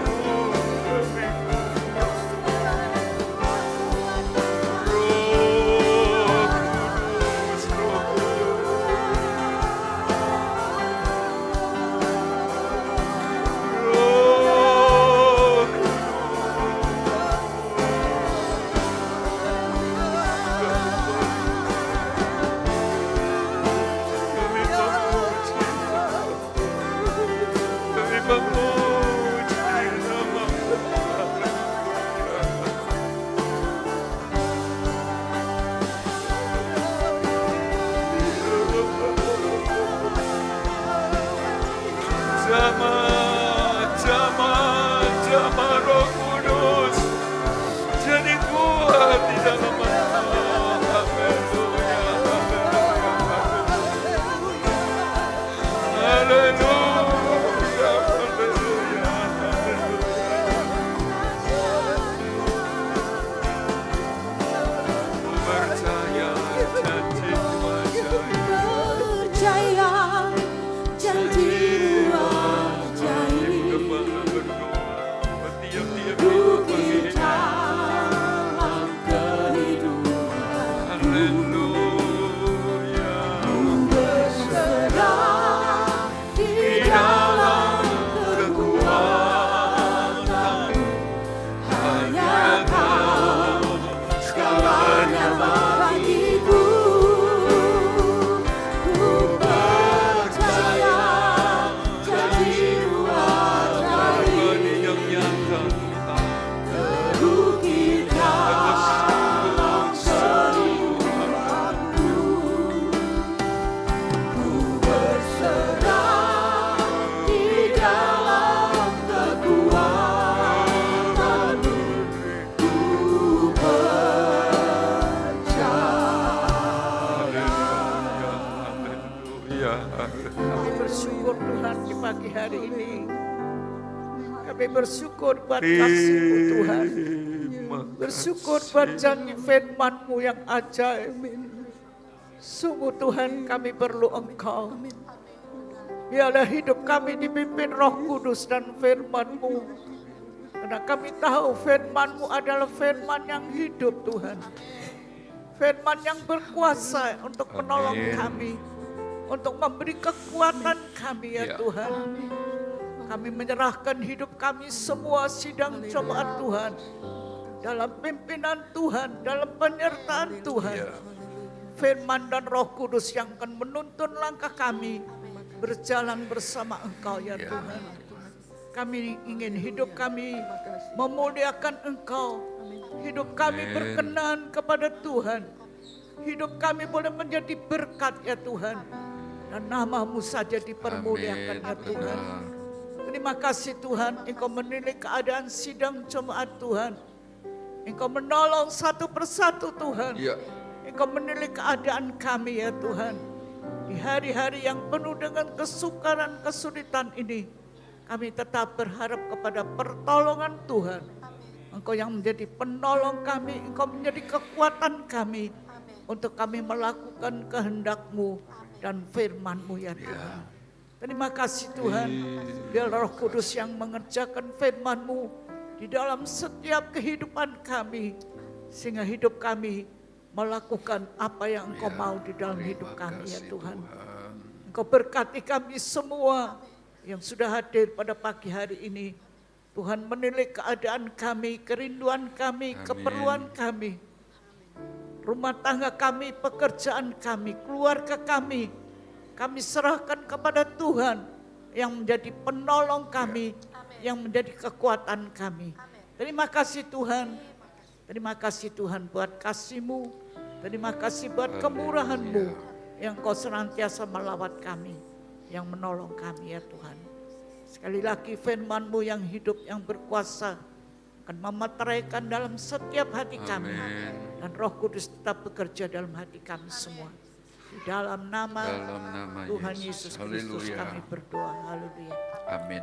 D: Jamaah Roh Kudus jadi kuat di dalam haleluya, haleluya, percaya janji-Mu ajaib.
B: Percaya janjimu ajaib,
D: Gembala berdoa tiap-tiap
B: bukit
D: pagi.
B: dalam kehidupan.
D: Haleluya.
B: Berserah di dalam kekuatan, hanya Kau segalanya bagiku. Ku percaya janjimu ajaib,
D: Bani yang nyata Tuhan.
B: terukir dalam kehidupanku. Ku berserah di dalam kekuatanmu. Ku percaya.
D: Haleluya.
E: Kami bersyukur Tuhan di pagi hari ini. Kami bersyukur buat kasih-Mu Tuhan. Bersyukur buat janji firman-Mu yang ajaib. Sungguh Tuhan kami perlu Engkau. Biarlah hidup kami dipimpin Roh Kudus dan firman-Mu. Karena kami tahu firman-Mu adalah firman yang hidup Tuhan. Firman yang berkuasa untuk menolong
D: Amin.
E: kami. Untuk memberi kekuatan kami ya
D: Ya.
E: Tuhan. Kami menyerahkan hidup kami semua sidang cobaan Tuhan. Dalam pimpinan Tuhan, dalam penyertaan Tuhan.
D: Ya.
E: Firman dan Roh Kudus yang akan menuntun langkah kami berjalan bersama Engkau ya
D: Ya.
E: Tuhan. Kami ingin hidup kami memuliakan Engkau. Hidup kami
D: Amin.
E: berkenan kepada Tuhan. Hidup kami boleh menjadi berkat ya Tuhan. Dan nama-Mu saja dipermuliakan
D: Amin.
E: ya Tuhan.
D: Benar.
E: Terima kasih Tuhan, Engkau menilai keadaan sidang jemaat Tuhan. Engkau menolong satu persatu Tuhan.
D: Ya,
E: Engkau menilai keadaan kami ya Tuhan. Di hari-hari yang penuh dengan kesukaran, kesulitan ini, kami tetap berharap kepada pertolongan Tuhan. Engkau yang menjadi penolong kami, Engkau menjadi kekuatan kami untuk kami melakukan kehendak-Mu dan firman-Mu ya Tuhan. Terima kasih Tuhan, biar Roh Kudus yang mengerjakan firman-Mu di dalam setiap kehidupan kami, sehingga hidup kami melakukan apa yang Engkau mau di dalam hidup kami ya Tuhan. Engkau berkati kami semua yang sudah hadir pada pagi hari ini. Tuhan menilai keadaan kami, kerinduan kami, keperluan kami, rumah tangga kami, pekerjaan kami, keluarga kami. Kami serahkan kepada Tuhan yang menjadi penolong kami, yang menjadi kekuatan kami. Terima kasih Tuhan. Terima kasih Tuhan buat kasih-Mu. Terima kasih buat kemurahan-Mu yang Kau senantiasa melawat kami, yang menolong kami ya Tuhan. Sekali lagi firman-Mu yang hidup, yang berkuasa akan memeteraikan dalam setiap hati kami. Dan Roh Kudus tetap bekerja dalam hati kami semua. Di dalam nama, Tuhan Yesus Kristus kami berdoa. Haleluya.
D: Amin.